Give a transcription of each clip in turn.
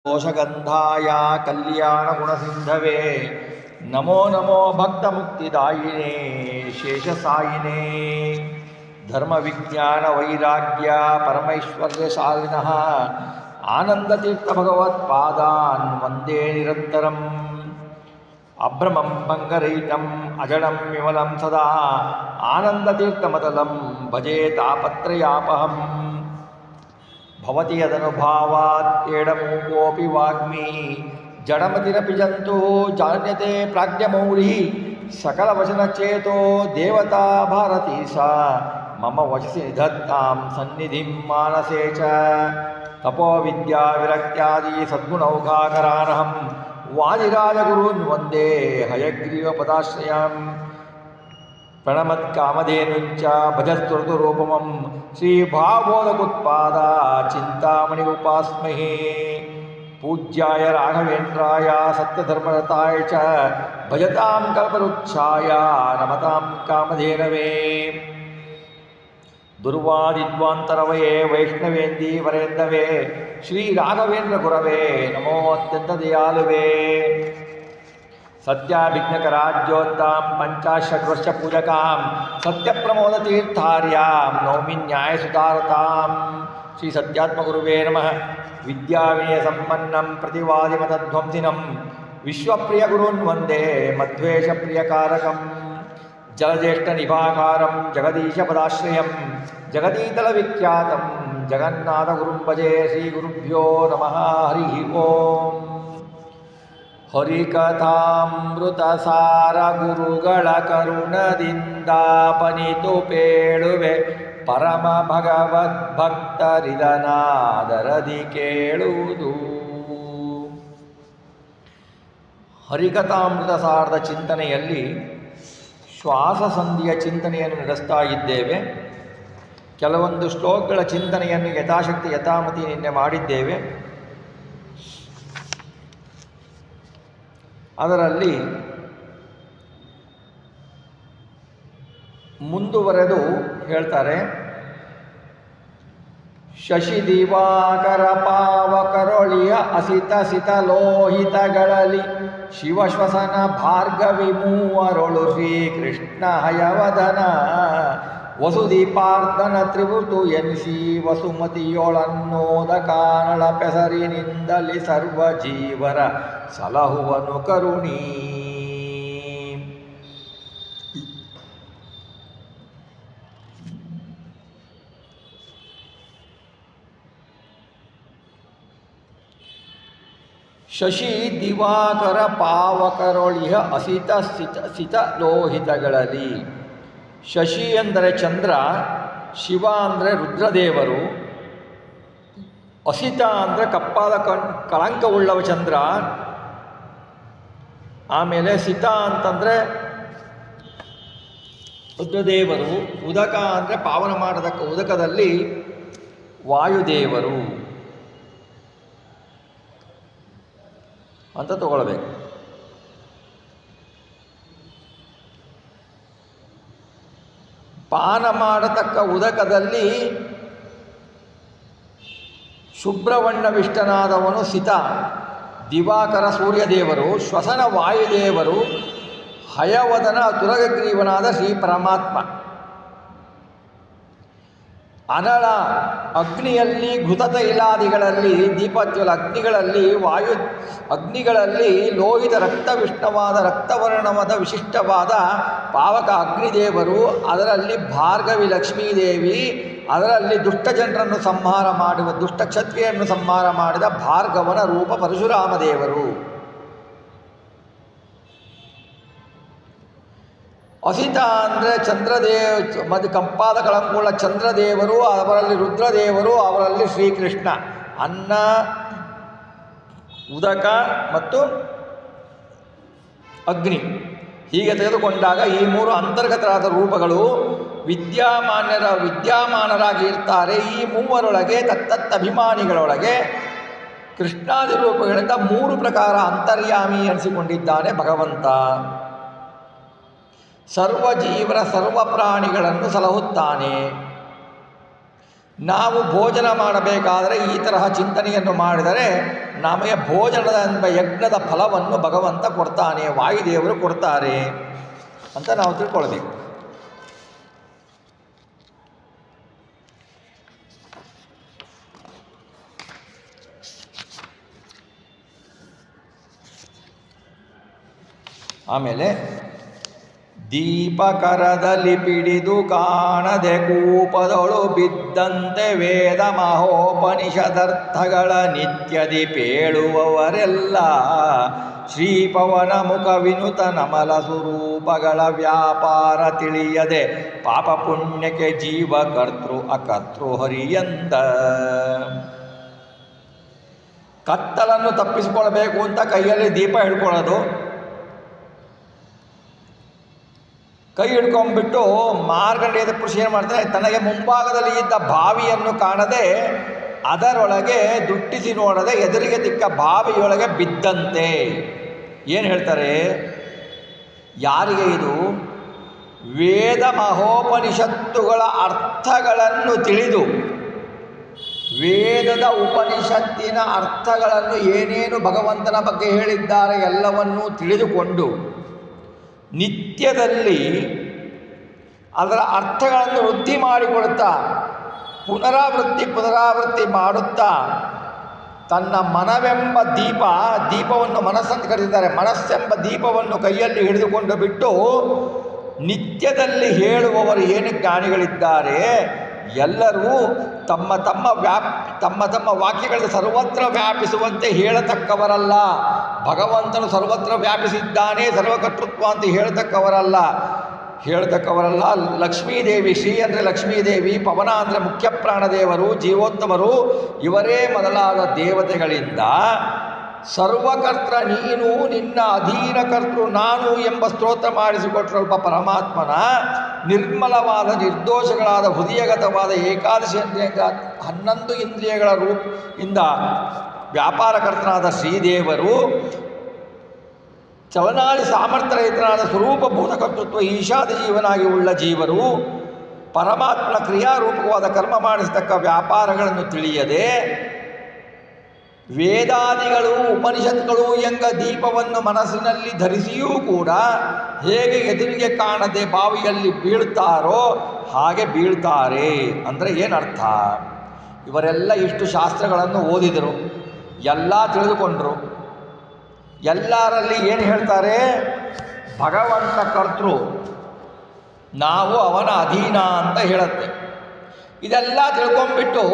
ದೋಷಗಂಧಾಯ ಕಲ್ಯಾಣ ಗುಣಸಿಂಧವೇ ನಮೋ ನಮೋ ಭಕ್ತ ಮುಕ್ತಿದಾಯಿನೇ ಶೇಷಸಾಯಿನೇ ಧರ್ಮ ವಿಜ್ಞಾನ ವೈರಾಗ್ಯ ಪರಮೈಶ್ವರ್ಯ ಶಾಲಿನಃ ಆನಂದತೀರ್ಥ ಭಗವತ್ಪಾದಾನ್ ವಂದೇ ನಿರಂತರಂ ಅಭ್ರಮಂ ಭಂಗರಹಿತಂ ಅಜಡಂ ವಿಮಲಂ ಸದಾ ಆನಂದತೀರ್ಥಮತಲಂ ಭಜೆ ತಾಪತ್ರಯಾಪಹಂ ಭವತಿ ಯದನುಭಾವಾತ್ ಏಡಮೂಕೋಪಿ ವಾಗ್ಮಿ ಜಡಮತಿರಪಿ ಜಂತು ಜಾನ್ಯತೆ ಪ್ರಾಜ್ಞಮೌಳಿ ಸಕಲವಚನಚೇತೋ ದೇವತಾ ಭಾರತೀ ಸಾ ಮಮ ವಚಸಿ ನಿಧತ್ತಾಂ ಸನ್ನಿಧಿಂ ಮಾನಸೇ ಚ ತಪೋವಿದ್ಯಾ ವಿರಕ್ತ್ಯಾದಿ ಸದ್ಗುಣೌಘಾಕರಾನಹಂ ವಾದಿರಾಜಗುರುನ್ ವಂದೇ ಹಯಗ್ರೀವಪದಾಶ್ರಯಾಂ ಪ್ರಣಮತ್ಕಾಮಧೇನುಂಚ ಭಜಸ್ತುರತುರೂಪಮಂ ಶ್ರೀಭಾವಬೋಧಕುತ್ಪಾದ ಚಿಂತಾಮಣಿ ಉಪಾಸ್ಮಹೇ ಪೂಜ್ಯಾಯ ರಾಘವೇಂದ್ರಾಯ ಸತ್ಯಧರ್ಮರತಾಯ ಚ ಭಜತಾಂ ಕಲ್ಪವೃಕ್ಷಾಯ ನಮತಾಂ ಕಾಮಧೇನವೇ ದುರ್ವಾದಿದ್ವಾಂತರವಯೇ ವೈಷ್ಣವೇಂದಿ ವರೇಂದವೇ ಶ್ರೀ ರಾಘವೇಂದ್ರ ಗುರವೇ ನಮೋ ಅತ್ಯಂತ ದಯಾಲುವೇ ಸತ್ಯಾಭಿಜ್ಞಕರಾಜ್ಯೋತ್ತಾಂ ಪಂಚಾಶದ್ವರ್ಷ ಪೂಜಕಾಂ ಸತ್ಯಪ್ರಮೋದತೀರ್ಥಾರ್ಯಾಂ ನೌಮಿ ನ್ಯಾಯಸುಧಾರತಾಂ ಶ್ರೀ ಸತ್ಯಾತ್ಮಗುರುವೇ ನಮಃ ವಿದ್ಯಾವಿನಯ ಸಂಪನ್ನಂ ಪ್ರತಿವಾದಿಮತಧ್ವಂಸಿನಂ ವಿಶ್ವಪ್ರಿಯಗುರುನ್ ವಂದೇ ಮಧ್ವೇಷಪ್ರಿಯಕಾರಕಂ ಜಲಜ್ಯೇಷ್ಠನಿಭಾಕಾರಂ ಜಗದೀಶಪದಾಶ್ರಯಂ ಜಗದೀತಲವಿಖ್ಯಾತಂ ಜಗನ್ನಾಥಗುರುಂ ಭಜೆ ಶ್ರೀಗುರುಭ್ಯೋ ನಮಃ ಹರಿ ಓಂ ಹರಿಕಥಾಮೃತಸಾರ ಗುರುಗಳ ಕರುಣದಿಂದಾಪನಿತು ಪೇಳುವೆ ಪರಮ ಭಗವದ್ಭಕ್ತರಿದನಾದರದಿ ಕೇಳುವುದು. ಹರಿಕಥಾಮೃತಸಾರದ ಚಿಂತನೆಯಲ್ಲಿ ಶ್ವಾಸ ಸಂಧಿಯ ಚಿಂತನೆಯನ್ನು ನಡೆಸ್ತಾ ಇದ್ದೇವೆ. ಕೆಲವೊಂದು ಶ್ಲೋಕಗಳ ಚಿಂತನೆಯನ್ನು ಯಥಾಶಕ್ತಿ ಯಥಾಮತಿ ನಿನ್ನೆ ಮಾಡಿದ್ದೇವೆ. ಅದರಲ್ಲಿ ಮುಂದುವರೆದು ಹೇಳ್ತಾರೆ, ಶಶಿ ದಿವಾಕರ ಪಾವಕರೊಳಿಯ ಅಸಿತ ಸಿತ ಲೋಹಿತಗಳಲ್ಲಿ ಶಿವಶ್ವಸನ ಭಾರ್ಗವಿ ಮೂವರೊಳು ಶ್ರೀಕೃಷ್ಣ ಹಯವದನ ವಸುದೀಪಾರ್ಧನ ತ್ರಿವೃತು ಎನಿಸಿ ವಸುಮತಿಯೊಳನ್ನೋದ ಕಾರಣ ಪೆಸರಿನಿಂದಲಿ ಸರ್ವ ಜೀವರ ಸಲಹುವನು ಕರುಣೀ. ಶಶಿ ದಿವಾಕರ ಪಾವಕರೊಳಿಯ ಅಸಿತ ಸಿತ ಲೋಹಿತಗಳಲ್ಲಿ. ಶಶಿ ಅಂದರೆ ಚಂದ್ರ, ಶಿವ ಅಂದರೆ ರುದ್ರದೇವರು, ಅಸಿತ ಅಂದರೆ ಕಪ್ಪಾದ ಕಳಂಕವುಳ್ಳವ ಚಂದ್ರ, ಆಮೇಲೆ ಸಿತ ಅಂತಂದರೆ ರುದ್ರದೇವರು, ಉದಕ ಅಂದರೆ ಪಾವನ ಮಾಡತಕ್ಕ ಉದಕದಲ್ಲಿ ವಾಯುದೇವರು ಅಂತ ತಗೊಳ್ಬೇಕು. ಪಾನ ಮಾಡತಕ್ಕ ಉದಕದಲ್ಲಿ ಶುಭ್ರವಣ್ಣವಿಷ್ಟನಾದವನು ಸಿತ, ದಿವಾಕರ ಸೂರ್ಯದೇವರು, ಶ್ವಸನ ವಾಯುದೇವರು, ಹಯವದನ ತುರಗಗ್ರೀವನಾದ ಶ್ರೀ ಪರಮಾತ್ಮ. ಅನಳ ಅಗ್ನಿಯಲ್ಲಿ ಘೃತ ತೈಲಾದಿಗಳಲ್ಲಿ ದೀಪಜ್ವಲ ಅಗ್ನಿಗಳಲ್ಲಿ ವಾಯು ಅಗ್ನಿಗಳಲ್ಲಿ ಲೋಹಿತ ರಕ್ತವಿಷ್ಣವಾದ ರಕ್ತವರ್ಣವಾದ ವಿಶಿಷ್ಟವಾದ ಪಾವಕ ಅಗ್ನಿದೇವರು, ಅದರಲ್ಲಿ ಭಾರ್ಗವಿ ಲಕ್ಷ್ಮೀದೇವಿ, ಅದರಲ್ಲಿ ದುಷ್ಟ ಜನರನ್ನು ಸಂಹಾರ ಮಾಡುವ ದುಷ್ಟ ಕ್ಷತ್ರಿಯನ್ನು ಸಂಹಾರ ಮಾಡಿದ ಭಾರ್ಗವನ ರೂಪ ಪರಶುರಾಮ ದೇವರು. ಅಸಿತ ಅಂದರೆ ಚಂದ್ರದೇವ ಕಂಪಾದ ಕಳಂಕುಳ್ಳ ಚಂದ್ರದೇವರು, ಅವರಲ್ಲಿ ರುದ್ರದೇವರು, ಅವರಲ್ಲಿ ಶ್ರೀಕೃಷ್ಣ. ಅನ್ನ, ಉದಕ ಮತ್ತು ಅಗ್ನಿ ಹೀಗೆ ತೆಗೆದುಕೊಂಡಾಗ ಈ ಮೂರು ಅಂತರ್ಗತರಾದ ರೂಪಗಳು ವಿದ್ಯಾಮಾನರಾಗಿ ಇರ್ತಾರೆ. ಈ ಮೂವರೊಳಗೆ ತತ್ತತ್ತ ಅಭಿಮಾನಿಗಳೊಳಗೆ ಕೃಷ್ಣಾದಿ ರೂಪಗಳಿಂದ ಮೂರು ಪ್ರಕಾರ ಅಂತರ್ಯಾಮಿ ಎನಿಸಿಕೊಂಡಿದ್ದಾನೆ ಭಗವಂತ. ಸರ್ವ ಜೀವರ ಸರ್ವ ಪ್ರಾಣಿಗಳನ್ನು ಸಲಹುತ್ತಾನೆ. ನಾವು ಭೋಜನ ಮಾಡಬೇಕಾದರೆ ಈ ತರಹ ಚಿಂತನೆಯನ್ನು ಮಾಡಿದರೆ ನಮಗೆ ಭೋಜನದ ಎಂಬ ಯಜ್ಞದ ಫಲವನ್ನು ಭಗವಂತ ಕೊಡ್ತಾನೆ, ವಾಯುದೇವರು ಕೊಡ್ತಾರೆ ಅಂತ ನಾವು ತಿಳ್ಕೊಳ್ಬೇಕು. ಆಮೇಲೆ ದೀಪಕರದಲ್ಲಿ ಪಿಡಿದು ಕಾಣದೆ ಕೂಪದೊಳು ಬಿದ್ದಂತೆ ವೇದ ಮಹೋಪನಿಷದರ್ಥಗಳ ನಿತ್ಯದಿ ಪೇಳುವವರೆಲ್ಲ ಶ್ರೀಪವನ ಮುಖ ವಿನುತ ನಮಲ ಸ್ವರೂಪಗಳ ವ್ಯಾಪಾರ ತಿಳಿಯದೆ ಪಾಪ ಪುಣ್ಯಕ್ಕೆ ಜೀವ ಕರ್ತೃ ಅಕರ್ತೃ ಹರಿಯಂತ. ಕತ್ತಲನ್ನು ತಪ್ಪಿಸಿಕೊಳ್ಬೇಕು ಅಂತ ಕೈಯಲ್ಲಿ ದೀಪ ಹಿಡ್ಕೊಳ್ಳೋದು, ಕೈ ಹಿಡ್ಕೊಂಡ್ಬಿಟ್ಟು ಮಾರ್ಗಂಡೇಯದ ಪುರುಷ ಏನು ಮಾಡ್ತಾನೆ, ತನಗೆ ಮುಂಭಾಗದಲ್ಲಿ ಇದ್ದ ಬಾವಿಯನ್ನು ಕಾಣದೆ ಅದರೊಳಗೆ ದುಟ್ಟಿಸಿ ನೋಡದೆ ಎದುರಿಗೆ ದಿಕ್ಕ ಬಾವಿಯೊಳಗೆ ಬಿದ್ದಂತೆ. ಏನು ಹೇಳ್ತಾರೆ, ಯಾರಿಗೆ ಇದು ವೇದ ಮಹೋಪನಿಷತ್ತುಗಳ ಅರ್ಥಗಳನ್ನು ತಿಳಿದು, ವೇದದ ಉಪನಿಷತ್ತಿನ ಅರ್ಥಗಳನ್ನು ಏನೇನು ಭಗವಂತನ ಬಗ್ಗೆ ಹೇಳಿದ್ದಾರೆ ಎಲ್ಲವನ್ನೂ ತಿಳಿದುಕೊಂಡು ನಿತ್ಯದಲ್ಲಿ ಅದರ ಅರ್ಥಗಳನ್ನು ವೃದ್ಧಿ ಮಾಡಿಕೊಡುತ್ತಾ ಪುನರಾವೃತ್ತಿ ಮಾಡುತ್ತಾ ತನ್ನ ಮನವೆಂಬ ದೀಪವನ್ನು ಮನಸ್ಸಂತ ಕರೆದಿದ್ದಾರೆ, ಮನಸ್ಸೆಂಬ ದೀಪವನ್ನು ಕೈಯಲ್ಲಿ ಹಿಡಿದುಕೊಂಡು ಬಿಟ್ಟು ನಿತ್ಯದಲ್ಲಿ ಹೇಳುವವರು ಏನು ಜ್ಞಾನಿಗಳಿದ್ದಾರೆ ಎಲ್ಲರೂ ತಮ್ಮ ತಮ್ಮ ವಾಕ್ಯಗಳನ್ನು ಸರ್ವತ್ರ ವ್ಯಾಪಿಸುವಂತೆ ಹೇಳತಕ್ಕವರಲ್ಲ. ಭಗವಂತನು ಸರ್ವತ್ರ ವ್ಯಾಪಿಸಿದ್ದಾನೆ ಸರ್ವಕರ್ತೃತ್ವ ಅಂತ ಹೇಳತಕ್ಕವರಲ್ಲ. ಲಕ್ಷ್ಮೀದೇವಿ, ಶ್ರೀ ಅಂದರೆ ಲಕ್ಷ್ಮೀದೇವಿ, ಪವನ ಅಂದರೆ ಮುಖ್ಯ ಪ್ರಾಣದೇವರು, ಜೀವೋತ್ತಮರು, ಇವರೇ ಮೊದಲಾದ ದೇವತೆಗಳಿಂದ ಸರ್ವಕರ್ತ ನೀನು, ನಿನ್ನ ಅಧೀನ ಕರ್ತೃ ನಾನು ಎಂಬ ಸ್ತೋತ್ರ ಮಾಡಿಸಿಕೊಟ್ಟಿರುವ ಪರಮಾತ್ಮನ ನಿರ್ಮಲವಾದ ನಿರ್ದೋಷಗಳಾದ ಹೃದಯಗತವಾದ ಏಕಾದಶಿ 11 ಇಂದ್ರಿಯಗಳ ಇಂದ ವ್ಯಾಪಾರಕರ್ತನಾದ ಶ್ರೀದೇವರು, ಚಲನಾಳಿ ಸಾಮರ್ಥ್ಯರಹಿತನಾದ ಸ್ವರೂಪಭೂತ ಕರ್ತೃತ್ವ ಈಶಾದ ಜೀವನಾಗಿ ಉಳ್ಳ ಜೀವರು ಪರಮಾತ್ಮನ ಕ್ರಿಯಾರೂಪಕವಾದ ಕರ್ಮ ಮಾಡಿಸತಕ್ಕ ವ್ಯಾಪಾರಗಳನ್ನು ತಿಳಿಯದೆ ವೇದಾದಿಗಳು ಉಪನಿಷತ್ಗಳು ಎಂಗ ದೀಪವನ್ನು ಮನಸ್ಸಿನಲ್ಲಿ ಧರಿಸಿಯೂ ಕೂಡ ಹೇಗೆ ಎದುರಿಗೆ ಕಾಣದೆ ಬಾವಿಯಲ್ಲಿ ಬೀಳ್ತಾರೋ ಹಾಗೆ ಬೀಳ್ತಾರೆ. ಅಂದರೆ ಏನರ್ಥ, ಇವರೆಲ್ಲ ಇಷ್ಟು ಶಾಸ್ತ್ರಗಳನ್ನು ಓದಿದರು, ಎಲ್ಲ ತಿಳಿದುಕೊಂಡರು, ಎಲ್ಲರಲ್ಲಿ ಏನು ಹೇಳ್ತಾರೆ, ಭಗವಂತ ಕರ್ತೃ, ನಾವು ಅವನ ಅಧೀನ ಅಂತ ಹೇಳುತ್ತೆ. ಇದೆಲ್ಲ ತಿಳ್ಕೊಂಡ್ಬಿಟ್ಟು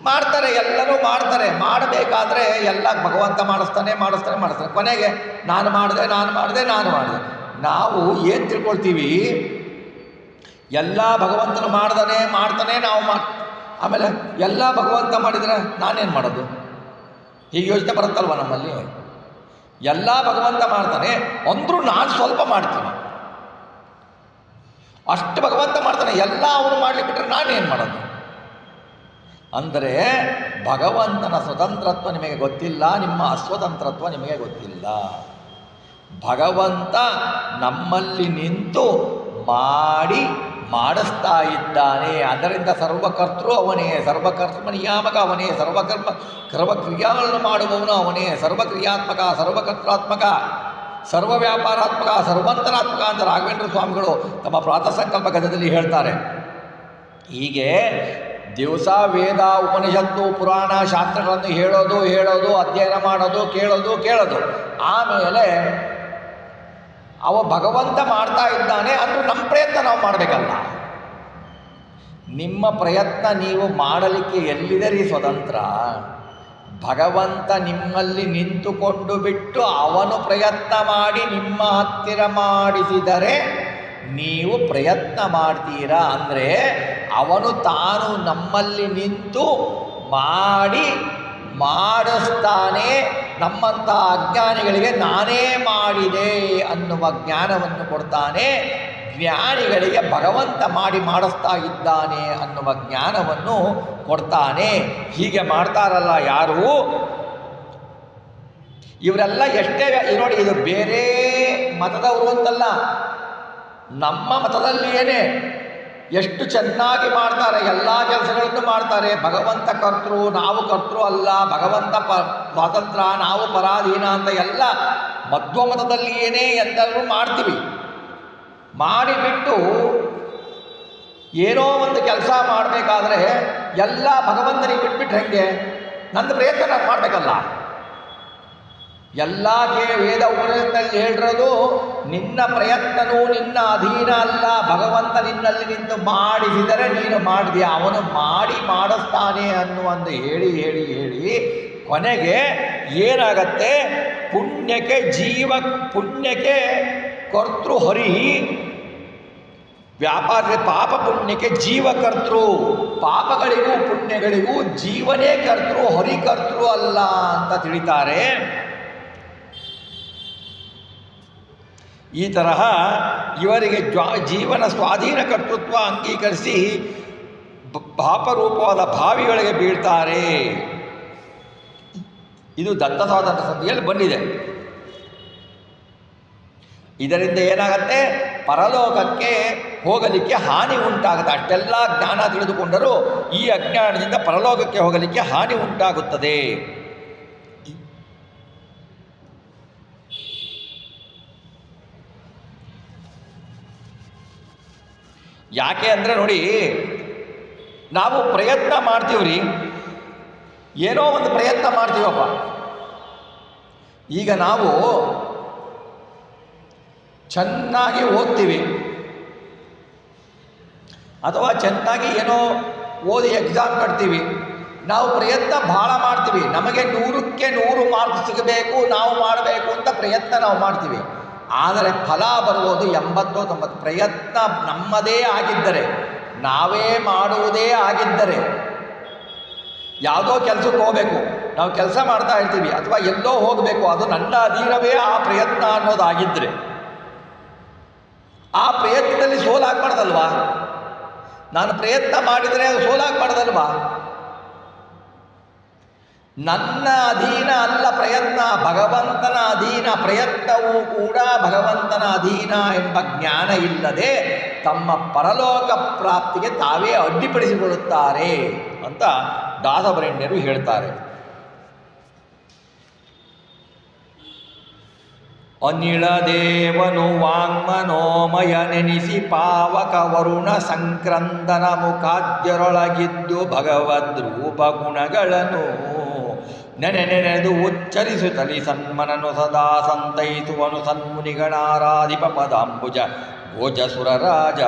ಮಾಡ್ತಾರೆ, ಎಲ್ಲರೂ ಮಾಡ್ತಾರೆ. ಮಾಡಬೇಕಾದ್ರೆ ಎಲ್ಲ ಭಗವಂತ ಮಾಡಿಸ್ತಾನೆ. ಕೊನೆಗೆ ನಾನು ಮಾಡಿದೆ. ನಾವು ಏನು ತಿಳ್ಕೊಳ್ತೀವಿ, ಎಲ್ಲ ಭಗವಂತನು ಮಾಡ್ತಾನೆ ನಾವು ಆಮೇಲೆ ಎಲ್ಲ ಭಗವಂತ ಮಾಡಿದರೆ ನಾನೇನು ಮಾಡೋದು, ಹೀಗೆ ಯೋಚನೆ ಬರುತ್ತಲ್ವ ನಮ್ಮಲ್ಲಿ. ಎಲ್ಲ ಭಗವಂತ ಮಾಡ್ತಾನೆ ಅಂದರೂ ನಾನು ಸ್ವಲ್ಪ ಮಾಡ್ತೀನಿ, ಅಷ್ಟು ಭಗವಂತ ಮಾಡ್ತಾನೆ, ಎಲ್ಲ ಅವನು ಮಾಡಲಿಕ್ಕೆ ಬಿಟ್ಟರೆ ನಾನೇನು ಮಾಡೋದು. ಅಂದರೆ ಭಗವಂತನ ಸ್ವತಂತ್ರತ್ವ ನಿಮಗೆ ಗೊತ್ತಿಲ್ಲ, ನಿಮ್ಮ ಅಸ್ವತಂತ್ರತ್ವ ನಿಮಗೆ ಗೊತ್ತಿಲ್ಲ. ಭಗವಂತ ನಮ್ಮಲ್ಲಿ ನಿಂತು ಮಾಡಿಸ್ತಾ ಇದ್ದಾನೆ. ಅದರಿಂದ ಸರ್ವಕರ್ತೃ ಅವನೇ, ಸರ್ವಕರ್ಮ ನಿಯಾಮಕ ಅವನೇ, ಸರ್ವಕ್ರಿಯಾಗಳನ್ನು ಮಾಡುವವನು ಅವನೇ, ಸರ್ವಕ್ರಿಯಾತ್ಮಕ, ಸರ್ವಕರ್ತಾತ್ಮಕ, ಸರ್ವವ್ಯಾಪಾರಾತ್ಮಕ, ಸರ್ವಂತರಾತ್ಮಕ ಅಂತ ರಾಘವೇಂದ್ರ ಸ್ವಾಮಿಗಳು ತಮ್ಮ ಪ್ರಾತಃ ಸಂಕಲ್ಪ ಗದದಲ್ಲಿ ಹೇಳ್ತಾರೆ. ಹೀಗೆ ದಿವಸ ವೇದ ಉಪನಿಷತ್ತು ಪುರಾಣ ಶಾಸ್ತ್ರಗಳನ್ನು ಹೇಳೋದು ಅಧ್ಯಯನ ಮಾಡೋದು, ಕೇಳೋದು ಆಮೇಲೆ ಅವ ಭಗವಂತ ಮಾಡ್ತಾ ಇದ್ದಾನೆ ಅಂದರೂ ನಮ್ಮ ಪ್ರಯತ್ನ ನಾವು ಮಾಡಬೇಕಲ್ಲ. ನಿಮ್ಮ ಪ್ರಯತ್ನ ನೀವು ಮಾಡಲಿಕ್ಕೆ ಎಲ್ಲಿದೆ ಸ್ವತಂತ್ರ? ಭಗವಂತ ನಿಮ್ಮಲ್ಲಿ ನಿಂತುಕೊಂಡು ಬಿಟ್ಟು ಅವನು ಪ್ರಯತ್ನ ಮಾಡಿ ನಿಮ್ಮ ಹತ್ತಿರ ಮಾಡಿಸಿದರೆ ನೀವು ಪ್ರಯತ್ನ ಮಾಡ್ತೀರಾ. ಅಂದರೆ ಅವನು ತಾನು ನಮ್ಮಲ್ಲಿ ನಿಂತು ಮಾಡಿಸ್ತಾನೆ. ನಮ್ಮಂಥ ಅಜ್ಞಾನಿಗಳಿಗೆ ನಾನೇ ಮಾಡಿದೆ ಅನ್ನುವ ಜ್ಞಾನವನ್ನು ಕೊಡ್ತಾನೆ, ಜ್ಞಾನಿಗಳಿಗೆ ಭಗವಂತ ಮಾಡಿಸ್ತಾ ಇದ್ದಾನೆ ಅನ್ನುವ ಜ್ಞಾನವನ್ನು ಕೊಡ್ತಾನೆ. ಹೀಗೆ ಮಾಡ್ತಾರಲ್ಲ ಯಾರು, ಇವರೆಲ್ಲ ಎಷ್ಟೇ ನೋಡಿ, ಇದು ಬೇರೆ ಮತದವರು ಅಂತಲ್ಲ, ನಮ್ಮ ಮತದಲ್ಲಿಯೇ ಎಷ್ಟು ಚೆನ್ನಾಗಿ ಮಾಡ್ತಾರೆ, ಎಲ್ಲ ಕೆಲಸಗಳನ್ನು ಮಾಡ್ತಾರೆ. ಭಗವಂತ ಕರ್ತೃ, ನಾವು ಕರ್ತೃ ಅಲ್ಲ, ಭಗವಂತ ಸ್ವಾತಂತ್ರ್ಯ, ನಾವು ಪರಾಧೀನ ಅಂತ ಎಲ್ಲ ಮಧ್ವಮತದಲ್ಲಿ ಏನೇ ಎಂದರೂ ಮಾಡ್ತೀವಿ. ಮಾಡಿಬಿಟ್ಟು ಏನೋ ಒಂದು ಕೆಲಸ ಮಾಡಬೇಕಾದ್ರೆ ಎಲ್ಲ ಭಗವಂತನಿಗೆ ಬಿಟ್ಬಿಟ್ಟು ಹೆಂಗೆ? ನನ್ನ ಪ್ರಯತ್ನ ನಾನು ಮಾಡಬೇಕಲ್ಲ. ಎಲ್ಲ ವೇದ ಉಪನಿಷತ್ನಲ್ಲಿ ಹೇಳಿರೋದು ನಿನ್ನ ಪ್ರಯತ್ನನೂ ನಿನ್ನ ಅಧೀನ ಅಲ್ಲ, ಭಗವಂತ ನಿನ್ನಲ್ಲಿ ನಿಂತು ಮಾಡಿಸಿದರೆ ನೀನು ಮಾಡಿದೆಯಾ, ಅವನು ಮಾಡಿಸ್ತಾನೆ ಅನ್ನುವಂದು ಹೇಳಿ ಹೇಳಿ ಹೇಳಿ ಕೊನೆಗೆ ಏನಾಗತ್ತೆ? ಪುಣ್ಯಕ್ಕೆ ಕರ್ತೃ ಹರಿ, ವ್ಯಾಪಾರ ಪಾಪ ಪುಣ್ಯಕ್ಕೆ ಜೀವಕರ್ತೃ, ಪಾಪಗಳಿಗೂ ಪುಣ್ಯಗಳಿಗೂ ಜೀವನೇ ಕರ್ತೃ, ಹರಿಕರ್ತೃ ಅಲ್ಲ ಅಂತ ತಿಳಿತಾರೆ. ಈ ತರಹ ಇವರಿಗೆ ಜೀವನ ಸ್ವಾಧೀನ ಕರ್ತೃತ್ವ ಅಂಗೀಕರಿಸಿ ಪಾಪರೂಪವಾದ ಭಾವಿಗಳಿಗೆ ಬೀಳ್ತಾರೆ. ಇದು ದತ್ತ ಸ್ವಾತಂತ್ರ್ಯ ಸಂಧಿಯಲ್ಲಿ ಬಂದಿದೆ. ಇದರಿಂದ ಏನಾಗತ್ತೆ? ಪರಲೋಕಕ್ಕೆ ಹೋಗಲಿಕ್ಕೆ ಹಾನಿ ಉಂಟಾಗುತ್ತೆ. ಅಷ್ಟೆಲ್ಲ ಜ್ಞಾನ ತಿಳಿದುಕೊಂಡರೂ ಈ ಅಜ್ಞಾನದಿಂದ ಪರಲೋಕಕ್ಕೆ ಹೋಗಲಿಕ್ಕೆ ಹಾನಿ ಉಂಟಾಗುತ್ತದೆ. ಯಾಕೆ ಅಂದರೆ ನೋಡಿ, ನಾವು ಪ್ರಯತ್ನ ಮಾಡ್ತೀವ್ರಿ, ಏನೋ ಒಂದು ಪ್ರಯತ್ನ ಮಾಡ್ತೀವಪ್ಪ. ಈಗ ನಾವು ಚೆನ್ನಾಗಿ ಓದ್ತೀವಿ ಅಥವಾ ಚೆನ್ನಾಗಿ ಏನೋ ಓದಿ ಎಕ್ಸಾಮ್ ಕಟ್ತೀವಿ, ನಾವು ಪ್ರಯತ್ನ ಭಾಳ ಮಾಡ್ತೀವಿ, ನಮಗೆ 100ಕ್ಕೆ 100 ಮಾರ್ಕ್ಸ್ ಸಿಗಬೇಕು, ನಾವು ಮಾಡಬೇಕು ಅಂತ ಪ್ರಯತ್ನ ನಾವು ಮಾಡ್ತೀವಿ. ಆದರೆ ಫಲ ಬರುವುದು 80-90. ಪ್ರಯತ್ನ ನಮ್ಮದೇ ಆಗಿದ್ದರೆ, ನಾವೇ ಮಾಡುವುದೇ ಆಗಿದ್ದರೆ, ಯಾವುದೋ ಕೆಲಸಕ್ಕೆ ಹೋಗಬೇಕು, ನಾವು ಕೆಲಸ ಮಾಡ್ತಾ ಇರ್ತೀವಿ, ಅಥವಾ ಎಲ್ಲೋ ಹೋಗಬೇಕು, ಅದು ನನ್ನ ಅಧೀನವೇ ಆ ಪ್ರಯತ್ನ ಅನ್ನೋದಾಗಿದ್ದರೆ, ಆ ಪ್ರಯತ್ನದಲ್ಲಿ ಸೋಲಾಗಬಾರ್ದಲ್ವಾ? ನಾನು ಪ್ರಯತ್ನ ಮಾಡಿದರೆ ಅದು ಸೋಲಾಗಬಾರ್ದಲ್ವಾ? ನನ್ನ ಅಧೀನ ಅಲ್ಲ ಪ್ರಯತ್ನ, ಭಗವಂತನ ಅಧೀನ. ಪ್ರಯತ್ನವೂ ಕೂಡ ಭಗವಂತನ ಅಧೀನ ಎಂಬ ಜ್ಞಾನ ಇಲ್ಲದೆ ತಮ್ಮ ಪರಲೋಕ ಪ್ರಾಪ್ತಿಗೆ ತಾವೇ ಅಡ್ಡಿಪಡಿಸಿಕೊಳ್ಳುತ್ತಾರೆ ಅಂತ ದಾಸವರೇಣ್ಯರು ಹೇಳ್ತಾರೆ. ಅನಿಳ ದೇವನು ವಾಂಗ್ಮನೋಮಯ ನೆನಿಸಿ ಪಾವಕ ವರುಣ ಸಂಕ್ರಂದನ ಮುಖಾದ್ಯರೊಳಗಿದ್ದು ಭಗವದ್ರೂಪ ಗುಣಗಳನ್ನು ನೆನೆದು ಉಚ್ಚರಿಸುತ್ತಲಿ ಸನ್ಮನನು ಸದಾ ಸಂತೈಸುವನು ಸನ್ಮುನಿಗಣಾರಾಧಿಪ ಪದಾಂಬುಜ ಗೋಜಸುರ ರಾಜ.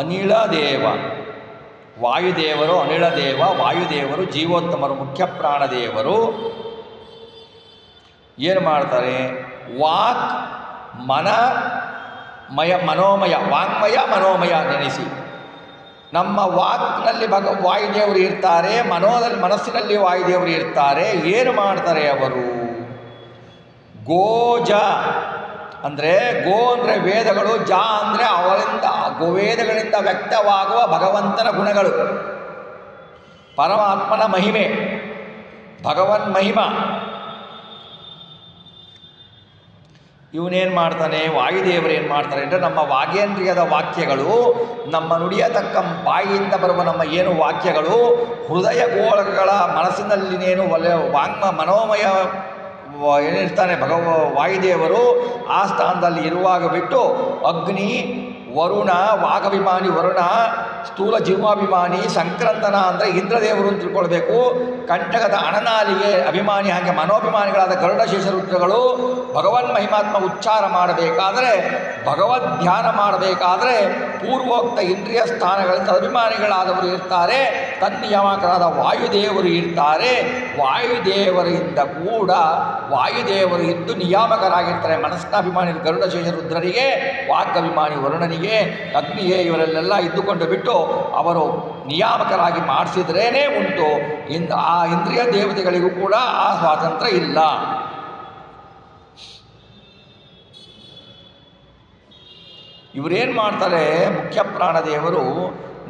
ಅನಿಳ ದೇವ ವಾಯುದೇವರು, ಅನಿಳ ದೇವ ವಾಯುದೇವರು ಜೀವೋತ್ತಮರು, ಮುಖ್ಯ ಪ್ರಾಣದೇವರು ಏನು ಮಾಡ್ತಾರೆ? ವಾಕ್ ಮನೋಮಯ, ವಾಂಗ್ಮಯ ಮನೋಮಯ ನೆನೆಸಿ, ನಮ್ಮ ವಾಕ್ನಲ್ಲಿ ವಾಯುದೇವರು ಇರ್ತಾರೆ, ಮನಸ್ಸಿನಲ್ಲಿ ವಾಯುದೇವರು ಇರ್ತಾರೆ. ಏನು ಮಾಡ್ತಾರೆ ಅವರು? ಗೋಜ ಅಂದರೆ ಗೋ ಅಂದರೆ ವೇದಗಳು, ಜ ಅಂದರೆ ಅವರಿಂದ ಗೋವೇದಗಳಿಂದ ವ್ಯಕ್ತವಾಗುವ ಭಗವಂತನ ಗುಣಗಳು, ಪರಮಾತ್ಮನ ಮಹಿಮೆ, ಭಗವನ್ ಮಹಿಮಾ. ಇವನೇನು ಮಾಡ್ತಾನೆ? ವಾಯುದೇವರು ಏನು ಮಾಡ್ತಾರೆ ಅಂದರೆ ನಮ್ಮ ವಾಗೇಂದ್ರಿಯದ ವಾಕ್ಯಗಳು, ನಮ್ಮ ನುಡಿಯತಕ್ಕ ಬಾಯಿಯಿಂದ ಬರುವ ನಮ್ಮ ಏನು ವಾಕ್ಯಗಳು, ಹೃದಯ ಗೋಳಗಳ ಮನಸ್ಸಿನಲ್ಲಿನೇನು ಮನೋಮಯ ಏನಿರ್ತಾನೆ ವಾಯುದೇವರು ಆ ಸ್ಥಾನದಲ್ಲಿ ಇರುವಾಗ ಬಿಟ್ಟು ಅಗ್ನಿ, ವರುಣ, ವಾಗಭಿಮಾನಿ ವರುಣ, ಸ್ಥೂಲ ಜೀವಾಭಿಮಾನಿ, ಸಂಕ್ರಂದನ ಅಂದರೆ ಇಂದ್ರದೇವರು ಅಂತ ತಿಳ್ಕೊಳ್ಬೇಕು, ಕಂಠಕದ ಅಣನಾಲಿಗೆ ಅಭಿಮಾನಿ, ಹಾಗೆ ಮನೋಭಿಮಾನಿಗಳಾದ ಗರುಡ ಶೇಷರುದ್ರಗಳು ಭಗವನ್ ಮಹಿಮಾತ್ಮ ಉಚ್ಚಾರ ಮಾಡಬೇಕಾದರೆ, ಭಗವದ್ ಧ್ಯಾನ ಮಾಡಬೇಕಾದರೆ ಪೂರ್ವೋಕ್ತ ಇಂದ್ರಿಯ ಸ್ಥಾನಗಳಿಂದ ಅಭಿಮಾನಿಗಳಾದವರು ಇರ್ತಾರೆ, ತನ್ನಿಯಾಮಕರಾದ ವಾಯುದೇವರು ಇರ್ತಾರೆ. ವಾಯುದೇವರಿಂದ ಕೂಡ ವಾಯುದೇವರು ಇದ್ದು ನಿಯಾಮಕರಾಗಿರ್ತಾರೆ. ಮನಸ್ಸಾಭಿಮಾನಿ ಗರುಡ ಶೇಷರುದ್ರರಿಗೆ, ವಾಗ್ಭಿಮಾನಿ ವರುಣನಿಗೆ, ಅಗ್ನಿಗೆ, ಇವರಲ್ಲೆಲ್ಲ ಇದ್ದುಕೊಂಡು ಬಿಟ್ಟು ಅವರು ನಿಯಾಮಕರಾಗಿ ಮಾಡಿಸಿದ್ರೇ ಉಂಟು. ಆ ಇಂದ್ರಿಯ ದೇವತೆಗಳಿಗೂ ಕೂಡ ಆ ಸ್ವಾತಂತ್ರ್ಯ ಇಲ್ಲ. ಇವರೇನು ಮಾಡ್ತಾರೆ? ಮುಖ್ಯ ಪ್ರಾಣದೇವರು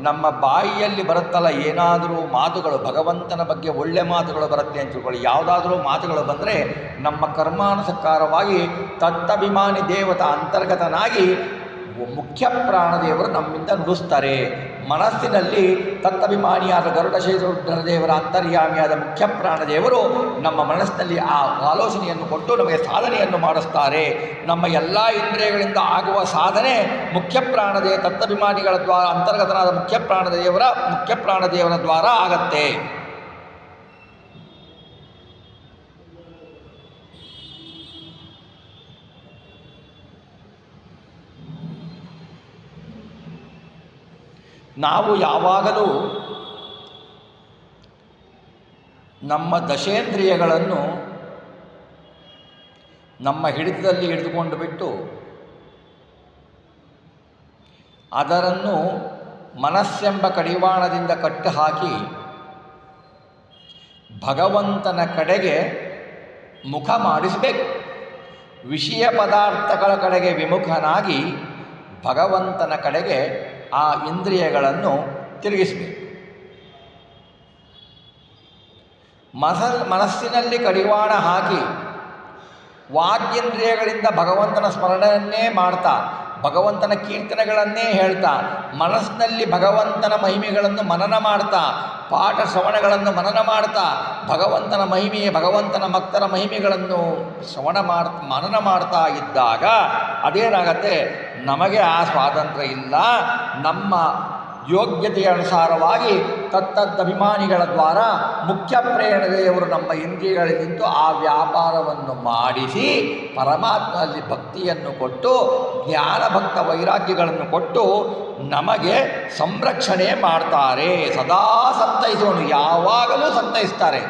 ನಮ್ಮ ಬಾಯಿಯಲ್ಲಿ ಬರುತ್ತಲ್ಲ ಏನಾದರೂ ಮಾತುಗಳು ಭಗವಂತನ ಬಗ್ಗೆ ಒಳ್ಳೆ ಮಾತುಗಳು ಬರುತ್ತೆ ಅಂತ ತಿಳ್ಕೊಳ್ಳಿ. ಯಾವುದಾದ್ರೂ ಮಾತುಗಳು ಬಂದರೆ ನಮ್ಮ ಕರ್ಮಾನುಸಾರವಾಗಿ ತತ್ತಭಿಮಾನಿ ದೇವತಾ ಅಂತರ್ಗತನಾಗಿ ಮುಖ್ಯ ಪ್ರಾಣದೇವರು ನಮ್ಮಿಂದ ನುಡಿಸ್ತಾರೆ. ಮನಸ್ಸಿನಲ್ಲಿ ತತ್ತಭಿಮಾನಿಯಾದ ಗರುಡಶೇಷರುದ್ರ ದೇವರ ಅಂತರ್ಯಾಮಿಯಾದ ಮುಖ್ಯ ಪ್ರಾಣದೇವರು ನಮ್ಮ ಮನಸ್ಸಿನಲ್ಲಿ ಆ ಆಲೋಚನೆಯನ್ನು ಕೊಟ್ಟು ನಮಗೆ ಸಾಧನೆಯನ್ನು ಮಾಡಿಸ್ತಾರೆ. ನಮ್ಮ ಎಲ್ಲ ಇಂದ್ರಿಯಗಳಿಂದ ಆಗುವ ಸಾಧನೆ ಮುಖ್ಯ ತತ್ತಭಿಮಾನಿಗಳ ದ್ವಾರ ಅಂತರ್ಗತನಾದ ಮುಖ್ಯ ಪ್ರಾಣದೇವರ ದ್ವಾರ ಆಗತ್ತೆ. ನಾವು ಯಾವಾಗಲೂ ನಮ್ಮ ದಶೇಂದ್ರಿಯಗಳನ್ನು ನಮ್ಮ ಹಿಡಿತದಲ್ಲಿ ಹಿಡಿದುಕೊಂಡು ಬಿಟ್ಟು ಅದನ್ನು ಮನಸ್ಸೆಂಬ ಕಡಿವಾಣದಿಂದ ಕಟ್ಟು ಹಾಕಿ ಭಗವಂತನ ಕಡೆಗೆ ಮುಖ ಮಾಡಿಸಬೇಕು. ವಿಷಯ ಪದಾರ್ಥಗಳ ಕಡೆಗೆ ವಿಮುಖನಾಗಿ ಭಗವಂತನ ಕಡೆಗೆ ಆ ಇಂದ್ರಿಯಗಳನ್ನು ತಿರುಗಿಸಬೇಕು. ಮನಸ್ಸಿನಲ್ಲಿ ಕಡಿವಾಣ ಹಾಕಿ ವಾಗ್ಯೇಂದ್ರಿಯಗಳಿಂದ ಭಗವಂತನ ಸ್ಮರಣೆಯನ್ನೇ ಮಾಡ್ತಾ ಭಗವಂತನ ಕೀರ್ತನೆಗಳನ್ನೇ ಹೇಳ್ತಾ ಮನಸ್ಸಿನಲ್ಲಿ ಭಗವಂತನ ಮಹಿಮೆಗಳನ್ನು ಮನನ ಮಾಡ್ತಾ ಪಾಠ ಶ್ರವಣಗಳನ್ನು ಮನನ ಮಾಡ್ತಾ ಭಗವಂತನ ಭಗವಂತನ ಭಕ್ತರ ಮಹಿಮೆಗಳನ್ನು ಮನನ ಮಾಡ್ತಾ ಇದ್ದಾಗ ಅದೇನಾಗತ್ತೆ, ನಮಗೆ ಆ ಸ್ವಾತಂತ್ರ್ಯ ಇಲ್ಲ. ನಮ್ಮ ಯೋಗ್ಯತೆಯ ಅನುಸಾರವಾಗಿ ತತ್ತದಭಿಮಾನಿಗಳ ದ್ವಾರ ಮುಖ್ಯ ಪ್ರೇರಣೆಯವರು ನಮ್ಮ ಇಂದ್ರಿಯಗಳಲ್ಲಿ ನಿಂತು ಆ ವ್ಯಾಪಾರವನ್ನು ಮಾಡಿಸಿ ಪರಮಾತ್ಮನಲ್ಲಿ ಭಕ್ತಿಯನ್ನು ಕೊಟ್ಟು ಜ್ಞಾನ ಭಕ್ತ ವೈರಾಗ್ಯಗಳನ್ನು ಕೊಟ್ಟು ನಮಗೆ ಸಂರಕ್ಷಣೆ ಮಾಡ್ತಾರೆ. ಸದಾ ಸಂತೈಸುವನು, ಯಾವಾಗಲೂ ಸಂತೈಸ್ತಾರೆ.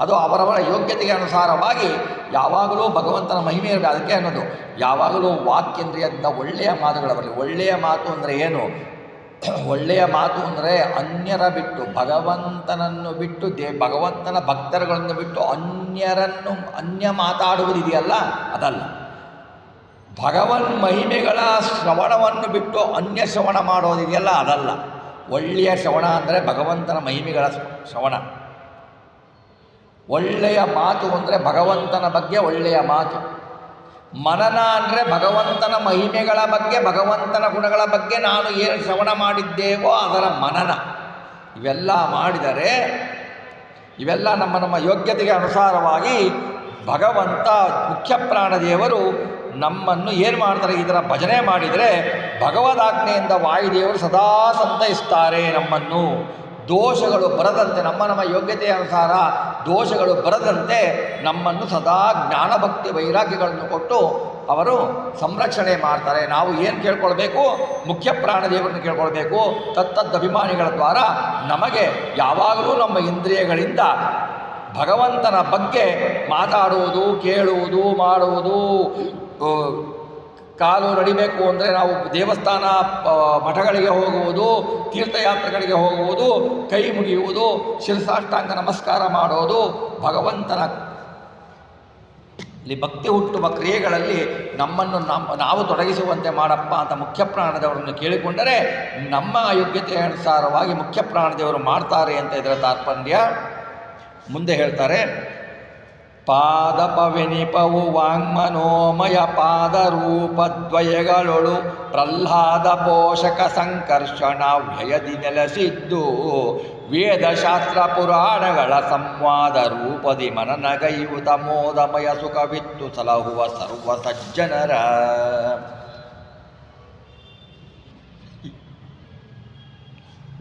ಅದು ಅವರವರ ಯೋಗ್ಯತೆಗೆ ಅನುಸಾರವಾಗಿ ಯಾವಾಗಲೂ ಭಗವಂತನ ಮಹಿಮೆ ಇರಬೇಕು. ಅದಕ್ಕೆ ಅನ್ನೋದು ಯಾವಾಗಲೂ ವಾಕ್ಯೇಂದ್ರಿಯದಿಂದ ಒಳ್ಳೆಯ ಮಾತುಗಳು ಬರಲಿ. ಒಳ್ಳೆಯ ಮಾತು ಅಂದರೆ ಏನು? ಒಳ್ಳೆಯ ಮಾತು ಅಂದರೆ ಅನ್ಯರ ಬಿಟ್ಟು ಭಗವಂತನನ್ನು ಬಿಟ್ಟು ಭಗವಂತನ ಭಕ್ತರುಗಳನ್ನು ಬಿಟ್ಟು ಅನ್ಯ ಮಾತಾಡುವುದಿದೆಯಲ್ಲ, ಅದಲ್ಲ. ಭಗವನ್ ಮಹಿಮೆಗಳ ಶ್ರವಣವನ್ನು ಬಿಟ್ಟು ಅನ್ಯ ಶ್ರವಣ ಮಾಡೋದಿದೆಯಲ್ಲ, ಅದಲ್ಲ. ಒಳ್ಳೆಯ ಶ್ರವಣ ಅಂದರೆ ಭಗವಂತನ ಮಹಿಮೆಗಳ ಶ್ರವಣ. ಒಳ್ಳೆಯ ಮಾತು ಅಂದರೆ ಭಗವಂತನ ಬಗ್ಗೆ ಒಳ್ಳೆಯ ಮಾತು. ಮನನ ಅಂದರೆ ಭಗವಂತನ ಮಹಿಮೆಗಳ ಬಗ್ಗೆ ಭಗವಂತನ ಗುಣಗಳ ಬಗ್ಗೆ ನಾನು ಏನು ಶ್ರವಣ ಮಾಡಿದ್ದೇವೋ ಅದರ ಮನನ. ಇವೆಲ್ಲ ಮಾಡಿದರೆ ಇವೆಲ್ಲ ನಮ್ಮ ಯೋಗ್ಯತೆಗೆ ಅನುಸಾರವಾಗಿ ಭಗವಂತ ಮುಖ್ಯ ಪ್ರಾಣದೇವರು ನಮ್ಮನ್ನು ಏನು ಮಾಡ್ತಾರೆ, ಇದರ ಭಜನೆ ಮಾಡಿದರೆ ಭಗವದಾಜ್ಞೆಯಿಂದ ವಾಯುದೇವರು ಸದಾ ಸಂತೈಸ್ತಾರೆ. ನಮ್ಮನ್ನು ದೋಷಗಳು ಬರದಂತೆ ನಮ್ಮ ಯೋಗ್ಯತೆಯ ಅನುಸಾರ ದೋಷಗಳು ಬರದಂತೆ ನಮ್ಮನ್ನು ಸದಾ ಜ್ಞಾನಭಕ್ತಿ ವೈರಾಗ್ಯಗಳನ್ನು ಕೊಟ್ಟು ಅವರು ಸಂರಕ್ಷಣೆ ಮಾಡ್ತಾರೆ. ನಾವು ಏನು ಕೇಳ್ಕೊಳ್ಬೇಕು? ಮುಖ್ಯ ಪ್ರಾಣದೇವರನ್ನು ಕೇಳ್ಕೊಳ್ಬೇಕು. ಅಭಿಮಾನಿಗಳ ದ್ವಾರ ನಮಗೆ ಯಾವಾಗಲೂ ನಮ್ಮ ಇಂದ್ರಿಯಗಳಿಂದ ಭಗವಂತನ ಬಗ್ಗೆ ಮಾತಾಡುವುದು, ಕೇಳುವುದು, ಮಾಡುವುದು. ಕಾಲು ನಡಿಬೇಕು ಅಂದರೆ ನಾವು ದೇವಸ್ಥಾನ ಮಠಗಳಿಗೆ ಹೋಗುವುದು, ತೀರ್ಥಯಾತ್ರೆಗಳಿಗೆ ಹೋಗುವುದು, ಕೈ ಮುಗಿಯುವುದು, ಶಿರಸಾಷ್ಟಾಂಗ ನಮಸ್ಕಾರ ಮಾಡೋದು, ಭಗವಂತನ ಭಕ್ತಿ ಹುಟ್ಟುವ ಕ್ರಿಯೆಗಳಲ್ಲಿ ನಮ್ಮನ್ನು ನಾವು ತೊಡಗಿಸುವಂತೆ ಮಾಡಪ್ಪ ಅಂತ ಮುಖ್ಯ ಪ್ರಾಣದೇವರನ್ನು ಕೇಳಿಕೊಂಡರೆ ನಮ್ಮ ಯೋಗ್ಯತೆಯ ಅನುಸಾರವಾಗಿ ಮುಖ್ಯ ಪ್ರಾಣದೇವರು ಮಾಡ್ತಾರೆ ಅಂತ ಇದರ ತಾತ್ಪರ್ಯ. ಮುಂದೆ ಹೇಳ್ತಾರೆ, ಪಾದಪವೆನಿಪವು ವಾಂಗ್ಮನೋಮಯ ಪಾದರೂಪದ್ವಯಗಳೊಳು ಪ್ರಹ್ಲಾದ ಪೋಷಕ ಸಂಕರ್ಷಣ ವ್ಯಯದಿ ನೆಲೆಸಿದ್ದು ವೇದಶಾಸ್ತ್ರ ಪುರಾಣಗಳ ಸಂವಾದ ರೂಪದಿ ಮನನಗೈಯುತ ಮೋದಮಯ ಸುಖವಿತ್ತು ಸಲಹುವ ಸರ್ವ ಸಜ್ಜನರ.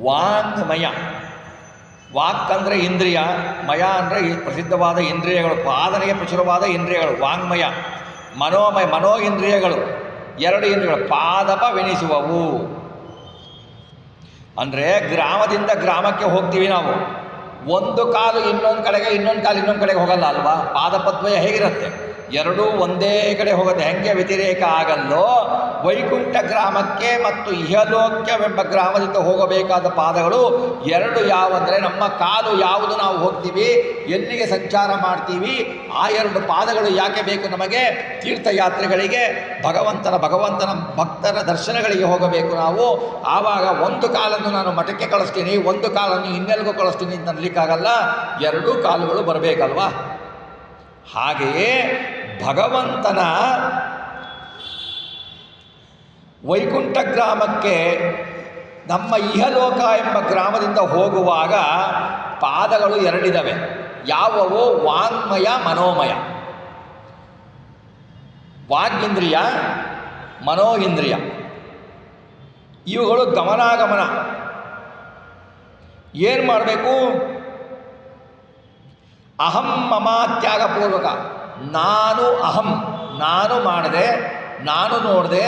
ವಾಂಗ್ಮಯ, ವಾಕ್ ಅಂದರೆ ಇಂದ್ರಿಯ, ಮಯ ಅಂದರೆ ಪ್ರಸಿದ್ಧವಾದ ಇಂದ್ರಿಯಗಳು, ಪಾದನೆಗೆ ಪ್ರಚುರವಾದ ಇಂದ್ರಿಯಗಳು ವಾಂಗ್ಮಯ. ಮನೋಮಯ, ಮನೋ ಇಂದ್ರಿಯಗಳು, ಎರಡು ಇಂದ್ರಿಯಗಳು ಪಾದಪವೆನಿಸುವವು. ಅಂದರೆ ಗ್ರಾಮದಿಂದ ಗ್ರಾಮಕ್ಕೆ ಹೋಗ್ತೀವಿ ನಾವು, ಒಂದು ಕಾಲು ಇನ್ನೊಂದು ಕಡೆಗೆ, ಇನ್ನೊಂದು ಕಾಲು ಇನ್ನೊಂದು ಕಡೆಗೆ ಹೋಗಲ್ಲ ಅಲ್ವಾ? ಪಾದಪದ್ವಯ ಹೇಗಿರುತ್ತೆ? ಎರಡೂ ಒಂದೇ ಕಡೆ ಹೋಗುತ್ತೆ. ಹೆಂಗೆ ವ್ಯತಿರೇಕ ಆಗಲ್ಲೋ ವೈಕುಂಠ ಗ್ರಾಮಕ್ಕೆ ಮತ್ತು ಇಹಲೋಕ್ಯವೆಂಬ ಗ್ರಾಮದಿಂದ ಹೋಗಬೇಕಾದ ಪಾದಗಳು ಎರಡು ಯಾವಂದರೆ, ನಮ್ಮ ಕಾಲು ಯಾವುದು ನಾವು ಹೋಗ್ತೀವಿ, ಎಲ್ಲಿಗೆ ಸಂಚಾರ ಮಾಡ್ತೀವಿ, ಆ ಎರಡು ಪಾದಗಳು ಯಾಕೆ ಬೇಕು ನಮಗೆ? ತೀರ್ಥಯಾತ್ರೆಗಳಿಗೆ, ಭಗವಂತನ ಭಕ್ತರ ದರ್ಶನಗಳಿಗೆ ಹೋಗಬೇಕು ನಾವು. ಆವಾಗ ಒಂದು ಕಾಲನ್ನು ನಾನು ಮಠಕ್ಕೆ ಕಳಿಸ್ತೀನಿ, ಒಂದು ಕಾಲನ್ನು ಇನ್ನೆಲ್ಗೂ ಕಳಿಸ್ತೀನಿ ಅಂತ ಅನ್ಲಿಕ್ಕಾಗಲ್ಲ, ಎರಡೂ ಕಾಲುಗಳು ಬರಬೇಕಲ್ವಾ. ಹಾಗೆಯೇ ಭಗವಂತನ ವೈಕುಂಠ ಗ್ರಾಮಕ್ಕೆ ನಮ್ಮ ಇಹಲೋಕ ಎಂಬ ಗ್ರಾಮದಿಂದ ಹೋಗುವಾಗ ಪಾದಗಳು ಎರಡಿದ್ದಾವೆ. ಯಾವುವು? ವಾಂಗ್ಮಯ, ಮನೋಮಯ. ವಾಗ್ಇಂದ್ರಿಯ, ಮನೋ ಇಂದ್ರಿಯ, ಇವುಗಳು ಗಮನಾಗಮನ. ಏನು ಮಾಡಬೇಕು? ಅಹಂ ಮಮ ತ್ಯಾಗಪೂರ್ವಕ. ನಾನು ಅಹಂ, ನಾನು ಮಾಡಿದೆ, ನಾನು ನೋಡಿದೆ,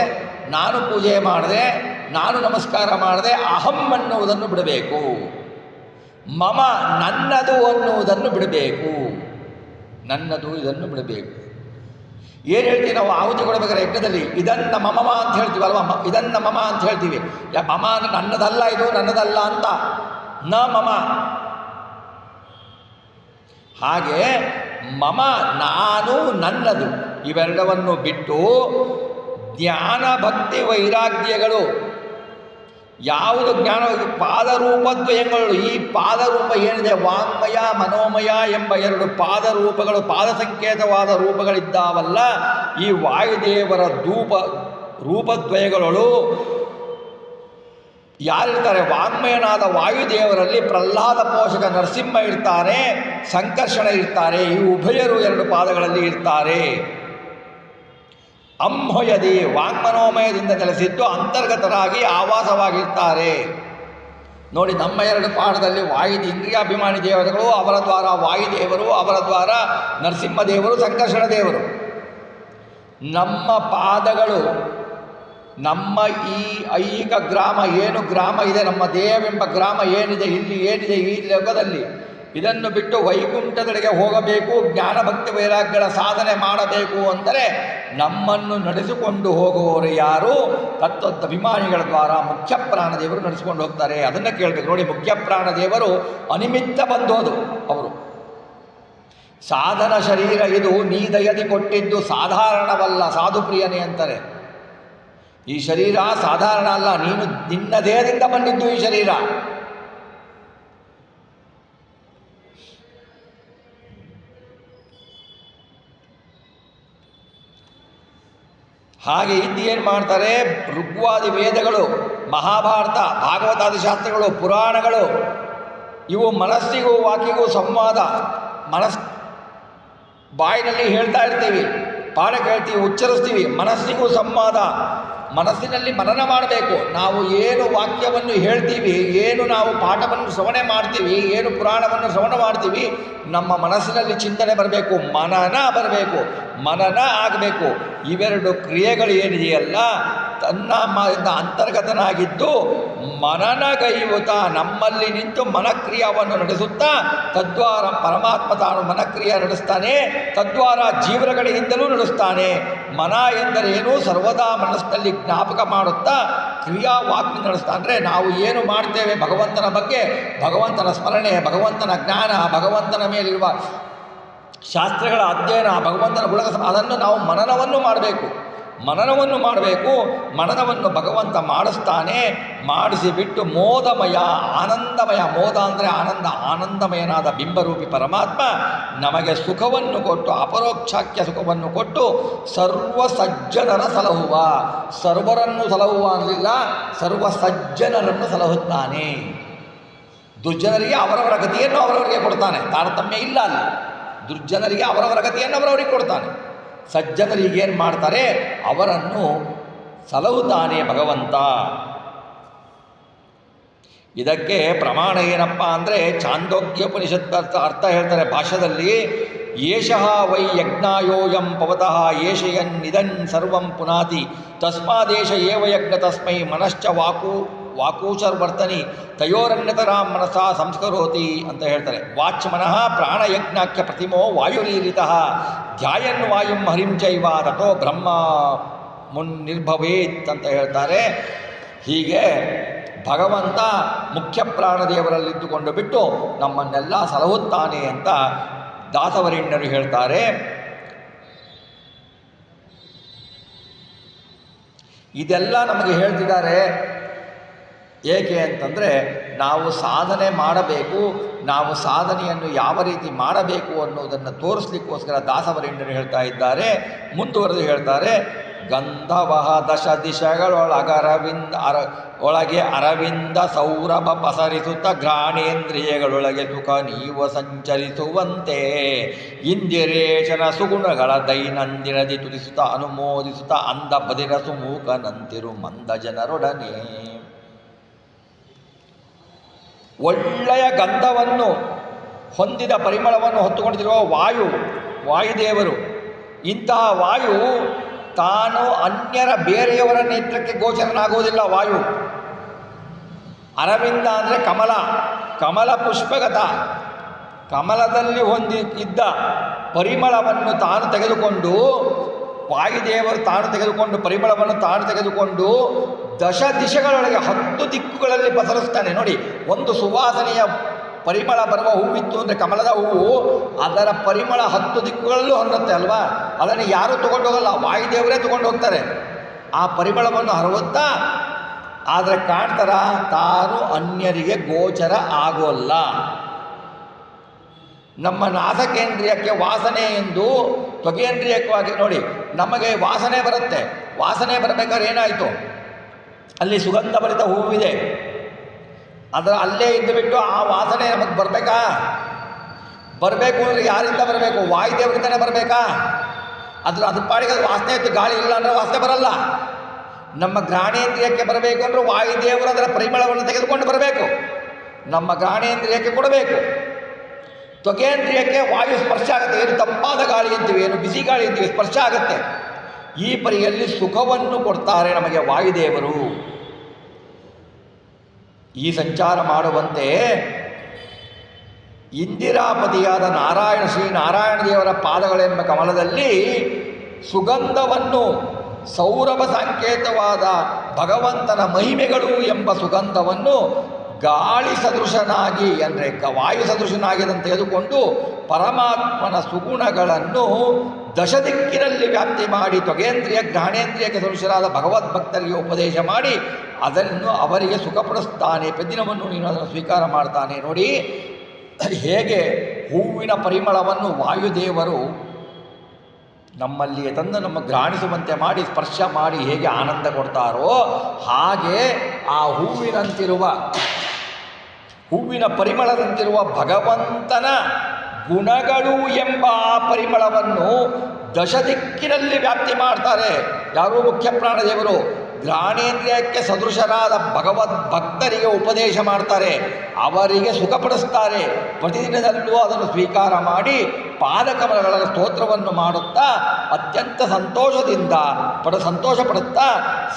ನಾನು ಪೂಜೆ ಮಾಡಿದೆ, ನಾನು ನಮಸ್ಕಾರ ಮಾಡಿದೆ, ಅಹಂ ಅನ್ನುವುದನ್ನು ಬಿಡಬೇಕು. ಮಮ, ನನ್ನದು ಅನ್ನುವುದನ್ನು ಬಿಡಬೇಕು. ನನ್ನದು ಇದನ್ನು ಬಿಡಬೇಕು. ಏನು ಹೇಳ್ತೀವಿ ನಾವು ಆಹುತಿ ಕೊಡಬೇಕಾದ್ರೆ ಯಜ್ಞದಲ್ಲಿ? ಇದನ್ನ ಮಮ ಅಂತ ಹೇಳ್ತೀವಿ ಅಲ್ವಾ? ಇದನ್ನ ಮಮ ಅಂತ ಹೇಳ್ತೀವಿ. ಮಮ ಅಂದರೆ ನನ್ನದಲ್ಲ, ಇದು ನನ್ನದಲ್ಲ ಅಂತ. ನ ಮಮ. ಹಾಗೆ ಮಮ, ನಾನು, ನನ್ನದು ಇವೆರಡವನ್ನು ಬಿಟ್ಟು ಜ್ಞಾನ, ಭಕ್ತಿ, ವೈರಾಗ್ಯಗಳು ಯಾವುದು ಜ್ಞಾನ? ಪಾದರೂಪದ್ವಯಗಳು. ಈ ಪಾದರೂಪ ಏನಿದೆ, ವಾಂಗ್ಮಯ, ಮನೋಮಯ ಎಂಬ ಎರಡು ಪಾದರೂಪಗಳು, ಪಾದ ಸಂಕೇತವಾದ ರೂಪಗಳಿದ್ದಾವಲ್ಲ, ಈ ವಾಯುದೇವರ ರೂಪದ್ವಯಗಳು ಯಾರಿರ್ತಾರೆ? ವಾಂಗ್ಮಯನಾದ ವಾಯುದೇವರಲ್ಲಿ ಪ್ರಹ್ಲಾದ ಪೋಷಕ ನರಸಿಂಹ ಇರ್ತಾರೆ, ಸಂಕರ್ಷಣ ಇರ್ತಾರೆ. ಈ ಉಭಯರು ಎರಡು ಪಾದಗಳಲ್ಲಿ ಇರ್ತಾರೆ. ಅಂಹೊಯದಿ, ವಾಂಗ್ಮನೋಮಯದಿಂದ ನೆಲೆಸಿದ್ದು ಅಂತರ್ಗತರಾಗಿ ಆವಾಸವಾಗಿರ್ತಾರೆ. ನೋಡಿ, ನಮ್ಮ ಎರಡು ಪಾದದಲ್ಲಿ ಇಂದ್ರಿಯಾಭಿಮಾನಿ ದೇವತೆಗಳು, ಅವರ ದ್ವಾರ ವಾಯುದೇವರು, ಅವರ ದ್ವಾರ ನರಸಿಂಹದೇವರು, ಸಂಕರ್ಷಣ ದೇವರು. ನಮ್ಮ ಪಾದಗಳು ನಮ್ಮ ಈ ಐಹಿಕ ಗ್ರಾಮ ಏನು ಗ್ರಾಮ ಇದೆ, ನಮ್ಮ ದೇಹವೆಂಬ ಗ್ರಾಮ ಏನಿದೆ, ಇಲ್ಲಿ ಏನಿದೆ ಈ ಲೋಕದಲ್ಲಿ, ಇದನ್ನು ಬಿಟ್ಟು ವೈಕುಂಠದೆಡೆಗೆ ಹೋಗಬೇಕು, ಜ್ಞಾನ ಭಕ್ತಿ ವೈರಾಗ್ಯಗಳ ಸಾಧನೆ ಮಾಡಬೇಕು ಅಂದರೆ ನಮ್ಮನ್ನು ನಡೆಸಿಕೊಂಡು ಹೋಗುವವರು ಯಾರು? ತತ್ವದಭಿಮಾನಿಗಳ ದ್ವಾರ ಮುಖ್ಯ ಪ್ರಾಣದೇವರು ನಡೆಸಿಕೊಂಡು ಹೋಗ್ತಾರೆ. ಅದನ್ನು ಕೇಳಬೇಕು. ನೋಡಿ, ಮುಖ್ಯ ಪ್ರಾಣದೇವರು ಅನಿಮಿತ್ತ ಬಂದೋದು. ಅವರು ಸಾಧನ ಶರೀರ ಇದು, ನೀ ದಯದಿ ಕೊಟ್ಟಿದ್ದು ಸಾಧಾರಣವಲ್ಲ, ಸಾಧುಪ್ರಿಯನೇ ಅಂತಾರೆ. ಈ ಶರೀರ ಸಾಧಾರಣ ಅಲ್ಲ, ನೀನು ನಿನ್ನ ದೇಹದಿಂದ ಬಂದಿದ್ದು ಈ ಶರೀರ. ಹಾಗೆ ಏನು ಮಾಡ್ತಾರೆ? ಋಗ್ವಾದಿ ವೇದಗಳು, ಮಹಾಭಾರತ, ಭಾಗವತಾದಿ ಶಾಸ್ತ್ರಗಳು, ಪುರಾಣಗಳು ಇವು ಮನಸ್ಸಿಗೂ ವಾಕಿಗೂ ಸಂವಾದ. ಬಾಯಿನಲ್ಲಿ ಹೇಳ್ತಾ ಇರ್ತೀವಿ, ಪಾಠ ಕೇಳ್ತೀವಿ, ಉಚ್ಚರಿಸ್ತೀವಿ, ಮನಸ್ಸಿಗೂ ಸಂವಾದ. ಮನಸ್ಸಿನಲ್ಲಿ ಮನನ ಮಾಡಬೇಕು. ನಾವು ಏನು ವಾಕ್ಯವನ್ನು ಹೇಳ್ತೀವಿ, ಏನು ನಾವು ಪಾಠವನ್ನು ಶ್ರವಣೆ ಮಾಡ್ತೀವಿ, ಏನು ಪುರಾಣವನ್ನು ಶ್ರವಣ ಮಾಡ್ತೀವಿ, ನಮ್ಮ ಮನಸ್ಸಿನಲ್ಲಿ ಚಿಂತನೆ ಬರಬೇಕು, ಮನನ ಬರಬೇಕು, ಮನನ ಆಗಬೇಕು. ಇವೆರಡು ಕ್ರಿಯೆಗಳು ಏನಿದೆಯಲ್ಲ, ತನ್ನ ಅಂತರ್ಗತನಾಗಿದ್ದು ಮನನಗೈಯುತ್ತಾ ನಮ್ಮಲ್ಲಿ ನಿಂತು ಮನಕ್ರಿಯವನ್ನು ನಡೆಸುತ್ತಾ, ತದ್ವಾರ ಪರಮಾತ್ಮ ತಾನು ಮನಕ್ರಿಯೆ ನಡೆಸ್ತಾನೆ, ತದ್ವಾರ ಜೀವನಗಳಿಂದಲೂ ನಡೆಸ್ತಾನೆ. ಮನ ಎಂದರೆ ಏನು? ಸರ್ವದಾ ಮನಸ್ಸಿನಲ್ಲಿ ಜ್ಞಾಪಕ ಮಾಡುತ್ತಾ ಕ್ರಿಯಾವಾಕ್ಯ ನಡೆಸ್ತಾ. ಅಂದರೆ ನಾವು ಏನು ಮಾಡ್ತೇವೆ ಭಗವಂತನ ಬಗ್ಗೆ, ಭಗವಂತನ ಸ್ಮರಣೆ, ಭಗವಂತನ ಜ್ಞಾನ, ಭಗವಂತನ ಮೇಲಿರುವ ಶಾಸ್ತ್ರಗಳ ಅಧ್ಯಯನ, ಭಗವಂತನ ಗುಣ, ಅದನ್ನು ನಾವು ಮನನವನ್ನು ಮಾಡಬೇಕು. ಮನನವನ್ನು ಭಗವಂತ ಮಾಡಿಸ್ತಾನೆ. ಮಾಡಿಸಿಬಿಟ್ಟು ಮೋದಮಯ, ಆನಂದಮಯ, ಮೋದ ಅಂದರೆ ಆನಂದ, ಆನಂದಮಯನಾದ ಬಿಂಬರೂಪಿ ಪರಮಾತ್ಮ ನಮಗೆ ಸುಖವನ್ನು ಕೊಟ್ಟು, ಅಪರೋಕ್ಷಾಖ್ಯ ಸುಖವನ್ನು ಕೊಟ್ಟು, ಸರ್ವ ಸಜ್ಜನರ ಸಲಹುವ, ಸರ್ವರನ್ನು ಸಲಹುವ ಅನ್ನಲಿಲ್ಲ, ಸರ್ವ ಸಜ್ಜನರನ್ನು ಸಲಹುತ್ತಾನೆ. ದುರ್ಜನರಿಗೆ ಅವರವರ ಗತಿಯನ್ನು ಅವರವರಿಗೆ ಕೊಡ್ತಾನೆ, ತಾರತಮ್ಯ ಇಲ್ಲ ಅಲ್ಲಿ. ದುರ್ಜನರಿಗೆ ಅವರವರ ಗತಿಯನ್ನು ಅವರವರಿಗೆ ಕೊಡ್ತಾನೆ. ಸಜ್ಜನರಿಗೆ ಏನು ಮಾಡ್ತಾರೆ? ಅವರನ್ನು ಸಲಹುತ್ತಾನೆ ಭಗವಂತ. ಇದಕ್ಕೆ ಪ್ರಮಾಣ ಏನಪ್ಪ ಅಂದರೆ, ಛಾಂದೋಗ್ಯೋಪನಿಷತ್ ಅರ್ಥ ಹೇಳ್ತಾರೆ ಭಾಷ್ಯದಲ್ಲಿ. ಏಷಃ ವೈ ಯಜ್ಞಾಯೋಯಂ ಪವತಃ ಏಷಯನ್ನಿದನ್ ಸರ್ವಂ ಪುನಾತಿ ತಸ್ಮಾದೇಶ ಏವ ಯಜ್ಞ ತಸ್ಮೈ ಮನಶ್ಚ ವಾಕೂಚರ್ವರ್ತನಿ ತಯೋರನ್ಯತರಾಂ ಮನಸಾ ಸಂಸ್ಕರೋತಿ ಅಂತ ಹೇಳ್ತಾರೆ. ವಾಚ್ ಮನಃ ಪ್ರಾಣಯಜ್ಞಾಖ್ಯ ಪ್ರತಿಮೋ ವಾಯುರೀರಿತಃ ಧ್ಯಾಯನ್ ವಾಯುಂ ಹರಿಂ ಚೈವ ತಥೋ ಬ್ರಹ್ಮ ಮುನ್ನಿರ್ಭವೇತ್ ಅಂತ ಹೇಳ್ತಾರೆ. ಹೀಗೆ ಭಗವಂತ ಮುಖ್ಯ ಪ್ರಾಣದೇವರಲ್ಲಿದ್ದುಕೊಂಡು ಬಿಟ್ಟು ನಮ್ಮನ್ನೆಲ್ಲ ಸಲಹುತ್ತಾನೆ ಅಂತ ದಾಸವರೇಣ್ಯರು ಹೇಳ್ತಾರೆ. ಇದೆಲ್ಲ ನಮಗೆ ಹೇಳ್ತಿದ್ದಾರೆ ಏಕೆ ಅಂತಂದರೆ ನಾವು ಸಾಧನೆ ಮಾಡಬೇಕು, ನಾವು ಸಾಧನೆಯನ್ನು ಯಾವ ರೀತಿ ಮಾಡಬೇಕು ಅನ್ನೋದನ್ನು ತೋರಿಸ್ಲಿಕ್ಕೋಸ್ಕರ ದಾಸವರೇಣ್ಯರು ಹೇಳ್ತಾ ಇದ್ದಾರೆ. ಮುಂದುವರೆದು ಹೇಳ್ತಾರೆ, ಗಂಧವಹ ದಶ ಒಳಗೆ ಅರವಿಂದ ಸೌರಭ ಪಸರಿಸುತ್ತ ಘ್ರಾಣೇಂದ್ರಿಯಗಳೊಳಗೆ ಸುಖ ನೀವು ಸಂಚರಿಸುವಂತೆ ಇಂದಿರೇಶನ ಸುಗುಣಗಳ ದೈನಂದಿನದಿ ತುರಿಸುತ್ತ ಅನುಮೋದಿಸುತ್ತ ಅಂದ ಬದಿರಸು ಮೂಕನಂತಿರು ಮಂದ ಜನರೊಡನೆ. ಒಳ್ಳೆಯ ಗಂಧವನ್ನು ಹೊಂದಿದ ಪರಿಮಳವನ್ನು ಹೊತ್ತುಕೊಂಡಿರುವ ವಾಯುದೇವರು. ಇಂತಹ ವಾಯು ತಾನು ಅನ್ಯರ ಬೇರೆಯವರ ನೇತ್ರಕ್ಕೆ ಗೋಚರನಾಗುವುದಿಲ್ಲ. ವಾಯು ಅರವಿಂದ ಅಂದರೆ ಕಮಲ ಪುಷ್ಪಗತ, ಕಮಲದಲ್ಲಿ ಇದ್ದ ಪರಿಮಳವನ್ನು ತಾನು ತೆಗೆದುಕೊಂಡು, ವಾಯುದೇವರು ತಾನು ತೆಗೆದುಕೊಂಡು ಪರಿಮಳವನ್ನು ತಾನು ತೆಗೆದುಕೊಂಡು ದಶ ದಿಶೆಗಳೊಳಗೆ 10 ದಿಕ್ಕುಗಳಲ್ಲಿ ಪಸರಿಸ್ತಾನೆ. ನೋಡಿ, ಒಂದು ಸುವಾಸನೆಯ ಪರಿಮಳ ಬರುವ ಹೂವಿತ್ತು ಅಂದರೆ ಕಮಲದ ಹೂವು, ಅದರ ಪರಿಮಳ 10 ದಿಕ್ಕುಗಳಲ್ಲೂ ಹರಡುತ್ತೆ ಅಲ್ವಾ. ಅದನ್ನು ಯಾರೂ ತೊಗೊಂಡು ಹೋಗಲ್ಲ, ವಾಯುದೇವರೇ ತೊಗೊಂಡು ಹೋಗ್ತಾರೆ. ಆ ಪರಿಮಳವನ್ನು ಹರವುತ್ತಾ ಆದರೆ ಕಾಣ್ತಾರ, ತಾನು ಅನ್ಯರಿಗೆ ಗೋಚರ ಆಗೋಲ್ಲ. ನಮ್ಮ ನಾಸಕೇಂದ್ರಿಯಕ್ಕೆ ವಾಸನೆ ಎಂದು ತ್ವಗೇಂದ್ರಿಯಕವಾಗಿ ನೋಡಿ, ನಮಗೆ ವಾಸನೆ ಬರುತ್ತೆ. ವಾಸನೆ ಬರಬೇಕಾದ್ರೆ ಏನಾಯಿತು, ಅಲ್ಲಿ ಸುಗಂಧಭರಿತ ಹೂವಿದೆ, ಅಲ್ಲೇ ಇದ್ದು ಬಿಟ್ಟು ಆ ವಾಸನೆ ನಮಗೆ ಬರಬೇಕು ಅಂದರೆ ಯಾರಿಂದ ಬರಬೇಕು? ವಾಯುದೇವರಿಂದನೇ ಬರಬೇಕಾ? ಅದ್ರ ಪಾಡಿಗೆ ವಾಸನೆ ಇತ್ತು, ಗಾಳಿ ಇಲ್ಲ ಅಂದರೆ ವಾಸನೆ ಬರಲ್ಲ. ನಮ್ಮ ಘ್ರಾಣೇಂದ್ರಿಯಕ್ಕೆ ಬರಬೇಕು ಅಂದರೆ ವಾಯುದೇವರು ಅದರ ಪರಿಮಳವನ್ನು ತೆಗೆದುಕೊಂಡು ಬರಬೇಕು, ನಮ್ಮ ಘ್ರಾಣೇಂದ್ರಿಯಕ್ಕೆ ಕೊಡಬೇಕು. ತ್ವಗೇಂದ್ರಿಯಕ್ಕೆ ವಾಯು ಸ್ಪರ್ಶ ಆಗುತ್ತೆ. ಏನು ತಂಪಾದ ಗಾಳಿ ಅಂತೀವಿ, ಏನು ಬಿಸಿ ಗಾಳಿ ಅಂತೀವಿ, ಸ್ಪರ್ಶ ಆಗುತ್ತೆ. ಈ ಪರಿಯಲ್ಲಿ ಸುಖವನ್ನು ಕೊಡ್ತಾರೆ ನಮಗೆ ವಾಯುದೇವರು. ಈ ಸಂಚಾರ ಮಾಡುವಂತೆ ಇಂದಿರಾಪತಿಯಾದ ಶ್ರೀ ನಾರಾಯಣ ದೇವರ ಪಾದಗಳೆಂಬ ಕಮಲದಲ್ಲಿ ಸುಗಂಧವನ್ನು, ಸೌರಭ ಸಂಕೇತವಾದ ಭಗವಂತನ ಮಹಿಮೆಗಳು ಎಂಬ ಸುಗಂಧವನ್ನು ಗಾಳಿ ಸದೃಶನಾಗಿ ಅಂದರೆ ವಾಯು ಸದೃಶನಾಗಿದಂತೆ ತೆಗೆದುಕೊಂಡು ಪರಮಾತ್ಮನ ಸುಗುಣಗಳನ್ನು ದಶದಿಕ್ಕಿನಲ್ಲಿ ವ್ಯಾಪ್ತಿ ಮಾಡಿ ತ್ವಗೇಂದ್ರಿಯ ಘ್ರಾಣೇಂದ್ರಿಯಕ್ಕೆ ಸದೃಶರಾದ ಭಗವದ್ಭಕ್ತರಿಗೆ ಉಪದೇಶ ಮಾಡಿ ಅದನ್ನು ಅವರಿಗೆ ಸುಖಪಡಿಸ್ತಾನೆ. ಪ್ರತಿದಿನವನ್ನು ನೀನು ಅದನ್ನು ಸ್ವೀಕಾರ ಮಾಡ್ತಾನೆ. ನೋಡಿ ಹೇಗೆ ಹೂವಿನ ಪರಿಮಳವನ್ನು ವಾಯುದೇವರು ನಮ್ಮಲ್ಲಿಯೇ ತಂದು ನಮ್ಮ ಘ್ರಾಣಿಸುವಂತೆ ಮಾಡಿ ಸ್ಪರ್ಶ ಮಾಡಿ ಹೇಗೆ ಆನಂದ ಕೊಡ್ತಾರೋ, ಹಾಗೆ ಆ ಹೂವಿನ ಪರಿಮಳದಂತಿರುವ ಭಗವಂತನ ಗುಣಗಳು ಎಂಬ ಆ ಪರಿಮಳವನ್ನು ದಶದಿಕ್ಕಿನಲ್ಲಿ ವ್ಯಾಪ್ತಿ ಮಾಡ್ತಾರೆ. ಯಾರು? ಮುಖ್ಯ ಪ್ರಾಣದೇವರು. ಘ್ರಾಣೇಂದ್ರಿಯಕ್ಕೆ ಸದೃಶರಾದ ಭಗವದ್ಭಕ್ತರಿಗೆ ಉಪದೇಶ ಮಾಡ್ತಾರೆ, ಅವರಿಗೆ ಸುಖಪಡಿಸ್ತಾರೆ. ಪ್ರತಿದಿನದಲ್ಲೂ ಅದನ್ನು ಸ್ವೀಕಾರ ಮಾಡಿ ಪಾದಕಮಲಗಳ ಸ್ತೋತ್ರವನ್ನು ಮಾಡುತ್ತಾ ಅತ್ಯಂತ ಸಂತೋಷದಿಂದ ಸಂತೋಷ ಪಡುತ್ತಾ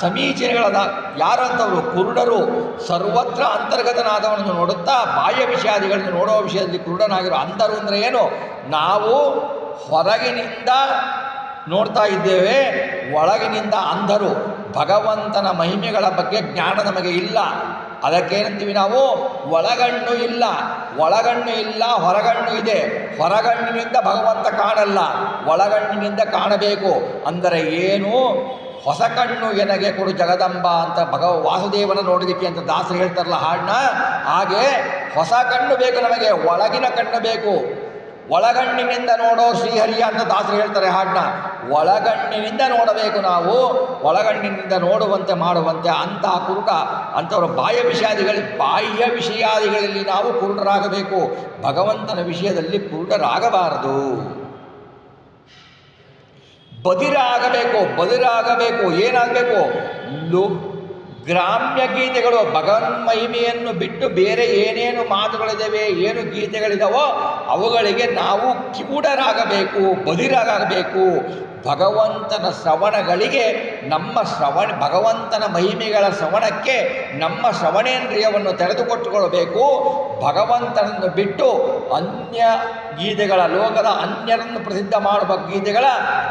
ಸಮೀಚೀನಗಳಾದ ಯಾರಂಥವರು ಕುರುಡರು ಸರ್ವತ್ರ ಅಂತರ್ಗತನಾದವನನ್ನು ನೋಡುತ್ತಾ ಬಾಹ್ಯ ವಿಷಯಾದಿಗಳನ್ನು ನೋಡುವ ವಿಷಯದಲ್ಲಿ ಕುರುಡನಾಗಿರೋ ಅಂಧರು ಅಂದರೆ ಏನು? ನಾವು ಹೊರಗಿನಿಂದ ನೋಡ್ತಾ ಇದ್ದೇವೆ, ಒಳಗಿನಿಂದ ಅಂಧರು. ಭಗವಂತನ ಮಹಿಮೆಗಳ ಬಗ್ಗೆ ಜ್ಞಾನ ನಮಗೆ ಇಲ್ಲ. ಅದಕ್ಕೇನಂತೀವಿ ನಾವು? ಒಳಗಣ್ಣು ಇಲ್ಲ, ಹೊರಗಣ್ಣು ಇದೆ. ಹೊರಗಣ್ಣಿನಿಂದ ಭಗವಂತ ಕಾಣಲ್ಲ, ಒಳಗಣ್ಣಿನಿಂದ ಕಾಣಬೇಕು. ಅಂದರೆ ಏನು? ಹೊಸ ಕಣ್ಣು ಎನಗೆ ಕೊಡು ಜಗದಂಬ ಅಂತ ವಾಸುದೇವನ ನೋಡಲಿಕ್ಕೆ ಅಂತ ದಾಸರು ಹೇಳ್ತಾರಲ್ಲ ಹಾಡನ್ನ, ಹಾಗೆ ಹೊಸ ಕಣ್ಣು ಬೇಕು ನಮಗೆ, ಒಳಗಿನ ಕಣ್ಣು ಬೇಕು. ಒಳಗಣ್ಣಿನಿಂದ ನೋಡೋ ಶ್ರೀಹರಿಯ ಅಂತ ದಾಸರು ಹೇಳ್ತಾರೆ ಹಾಡನ್ನ. ಒಳಗಣ್ಣಿನಿಂದ ನೋಡಬೇಕು ನಾವು, ಒಳಗಣ್ಣಿನಿಂದ ನೋಡುವಂತೆ ಮಾಡುವಂತೆ. ಅಂತಹ ಕುರುಡ ಅಂಥವರು ಬಾಹ್ಯ ವಿಷಯಾದಿಗಳಲ್ಲಿ ನಾವು ಕುರುಡರಾಗಬೇಕು, ಭಗವಂತನ ವಿಷಯದಲ್ಲಿ ಕುರುಡರಾಗಬಾರದು. ಬದಿರಾಗಬೇಕು. ಏನಾಗಬೇಕು? ಗ್ರಾಮ್ಯ ಗೀತೆಗಳು ಭಗವನ್ ಮಹಿಮೆಯನ್ನು ಬಿಟ್ಟು ಬೇರೆ ಏನೇನು ಮಾತುಗಳಿದ್ದಾವೆ, ಏನು ಗೀತೆಗಳಿದಾವೋ ಅವುಗಳಿಗೆ ನಾವು ಕಿವುಡರಾಗಬೇಕು, ಬದಿರಾಗಬೇಕು. ಭಗವಂತನ ಶ್ರವಣಗಳಿಗೆ ಭಗವಂತನ ಮಹಿಮೆಗಳ ಶ್ರವಣಕ್ಕೆ ನಮ್ಮ ಶ್ರವಣೇಂದ್ರಿಯವನ್ನು ತೆರೆದುಕೊಟ್ಟುಕೊಳ್ಳಬೇಕು. ಭಗವಂತನನ್ನು ಬಿಟ್ಟು ಅನ್ಯ ಗೀತೆಗಳ, ಲೋಕದ ಅನ್ಯರನ್ನು ಪ್ರಸಿದ್ಧ ಮಾಡುವ ಗೀತೆಗಳ,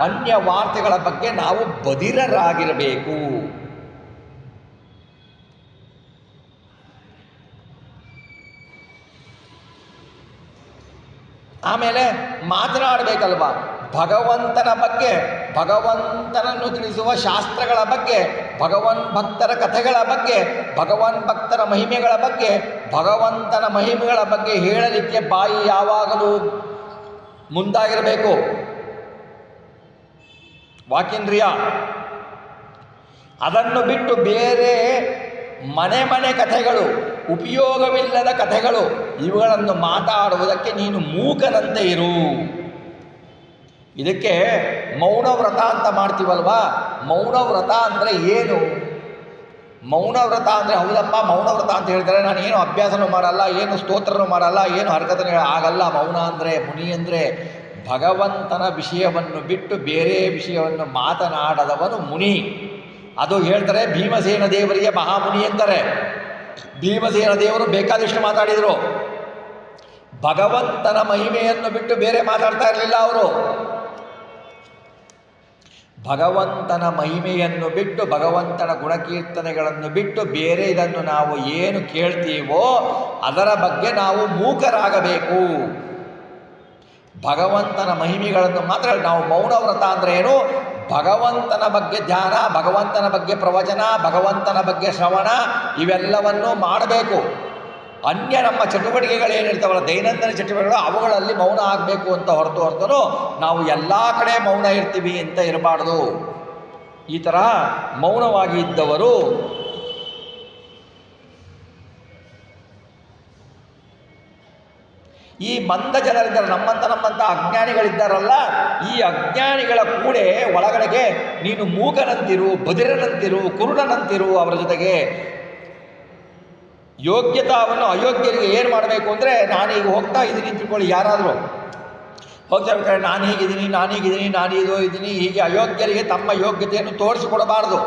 ಅನ್ಯ ವಾರ್ತೆಗಳ ಬಗ್ಗೆ ನಾವು ಬದಿರರಾಗಿರಬೇಕು. ಆಮೇಲೆ ಮಾತನಾಡಬೇಕಲ್ವ ಭಗವಂತನ ಬಗ್ಗೆ, ಭಗವಂತನನ್ನು ತಿಳಿಸುವ ಶಾಸ್ತ್ರಗಳ ಬಗ್ಗೆ, ಭಗವನ್ ಭಕ್ತರ ಕಥೆಗಳ ಬಗ್ಗೆ, ಭಗವನ್ ಭಕ್ತರ ಮಹಿಮೆಗಳ ಬಗ್ಗೆ, ಭಗವಂತನ ಮಹಿಮೆಗಳ ಬಗ್ಗೆ ಹೇಳಲಿಕ್ಕೆ ಬಾಯಿ ಯಾವಾಗಲೂ ಮುಂದಾಗಿರಬೇಕು. ವಾಕೇಂದ್ರಿಯ. ಅದನ್ನು ಬಿಟ್ಟು ಬೇರೆ ಮನೆ ಕಥೆಗಳು, ಉಪಯೋಗವಿಲ್ಲದ ಕಥೆಗಳು, ಇವುಗಳನ್ನು ಮಾತಾಡುವುದಕ್ಕೆ ನೀನು ಮೂಕನಂತೆ ಇರು. ಇದಕ್ಕೆ ಮೌನವ್ರತ ಅಂತ ಮಾಡ್ತೀವಲ್ವಾ. ಮೌನವ್ರತ ಅಂದರೆ ಏನು? ಮೌನವ್ರತ ಅಂದರೆ ಹೌದಪ್ಪ ಮೌನವ್ರತ ಅಂತ ಹೇಳ್ತಾರೆ, ನಾನು ಏನು ಅಭ್ಯಾಸನೂ ಮಾಡಲ್ಲ, ಏನು ಸ್ತೋತ್ರನೂ ಮಾಡಲ್ಲ, ಏನು ಹರಕತನೂ ಆಗಲ್ಲ. ಮೌನ ಅಂದರೆ, ಮುನಿ ಅಂದರೆ ಭಗವಂತನ ವಿಷಯವನ್ನು ಬಿಟ್ಟು ಬೇರೆ ವಿಷಯವನ್ನು ಮಾತನಾಡದವನು ಮುನಿ. ಅದು ಹೇಳ್ತಾರೆ ಭೀಮಸೇನ ದೇವರಿಗೆ ಮಹಾಮುನಿ ಎಂದರೆ. ಭೀಮಸೇನ ದೇವರು ಬೇಕಾದಷ್ಟು ಮಾತಾಡಿದರು. ಭಗವಂತನ ಮಹಿಮೆಯನ್ನು ಬಿಟ್ಟು ಬೇರೆ ಮಾತಾಡ್ತಾ ಇರಲಿಲ್ಲ ಅವರು. ಭಗವಂತನ ಮಹಿಮೆಯನ್ನು ಬಿಟ್ಟು, ಭಗವಂತನ ಗುಣಕೀರ್ತನೆಗಳನ್ನು ಬಿಟ್ಟು ಬೇರೆ ಇದನ್ನು ನಾವು ಏನು ಕೇಳ್ತೀವೋ ಅದರ ಬಗ್ಗೆ ನಾವು ಮೂಕರಾಗಬೇಕು. ಭಗವಂತನ ಮಹಿಮೆಗಳನ್ನು ಮಾತ್ರ ನಾವು. ಮೌನವ್ರತ ಅಂದರೆ ಏನು? ಭಗವಂತನ ಬಗ್ಗೆ ಧ್ಯಾನ, ಭಗವಂತನ ಬಗ್ಗೆ ಪ್ರವಚನ, ಭಗವಂತನ ಬಗ್ಗೆ ಶ್ರವಣ ಇವೆಲ್ಲವನ್ನೂ ಮಾಡಬೇಕು. ಅನ್ಯ ನಮ್ಮ ಚಟುವಟಿಕೆಗಳೇನಿರ್ತಾವಲ್ಲ, ದೈನಂದಿನ ಚಟುವಟಿಕೆಗಳು, ಅವುಗಳಲ್ಲಿ ಮೌನ ಆಗಬೇಕು ಅಂತ ಹೊರತು ನಾವು ಎಲ್ಲ ಕಡೆ ಮೌನ ಇರ್ತೀವಿ ಅಂತ ಇರಬಾರ್ದು. ಈ ಥರ ಮೌನವಾಗಿ ಇದ್ದವರು ಈ ಮಂದ ಜನರಿದ್ದಾರೆ, ನಮ್ಮಂಥ ಅಜ್ಞಾನಿಗಳಿದ್ದಾರಲ್ಲ, ಈ ಅಜ್ಞಾನಿಗಳ ಕೂಡೆ ಒಳಗಡೆಗೆ ನೀನು ಮೂಕನಂತಿರು, ಬದಿರನಂತಿರು, ಕುರುಡನಂತಿರು. ಅವರ ಜೊತೆಗೆ ಯೋಗ್ಯತಾವನ್ನು ಅಯೋಗ್ಯರಿಗೆ ಏನು ಮಾಡಬೇಕು ಅಂದರೆ, ನಾನೀಗ ಹೋಗ್ತಾ ಇದ್ದೀನಿ ತಿಳ್ಕೊಳ್ಳಿ, ಯಾರಾದರೂ ಹೋಗ್ತಾ ಇರ್ತಾರೆ, ನಾನು ಹೀಗಿದ್ದೀನಿ, ನಾನು ಇದು ಇದ್ದೀನಿ, ಹೀಗೆ ಅಯೋಗ್ಯರಿಗೆ ತಮ್ಮ ಯೋಗ್ಯತೆಯನ್ನು ತೋರಿಸಿಕೊಡಬಾರ್ದು.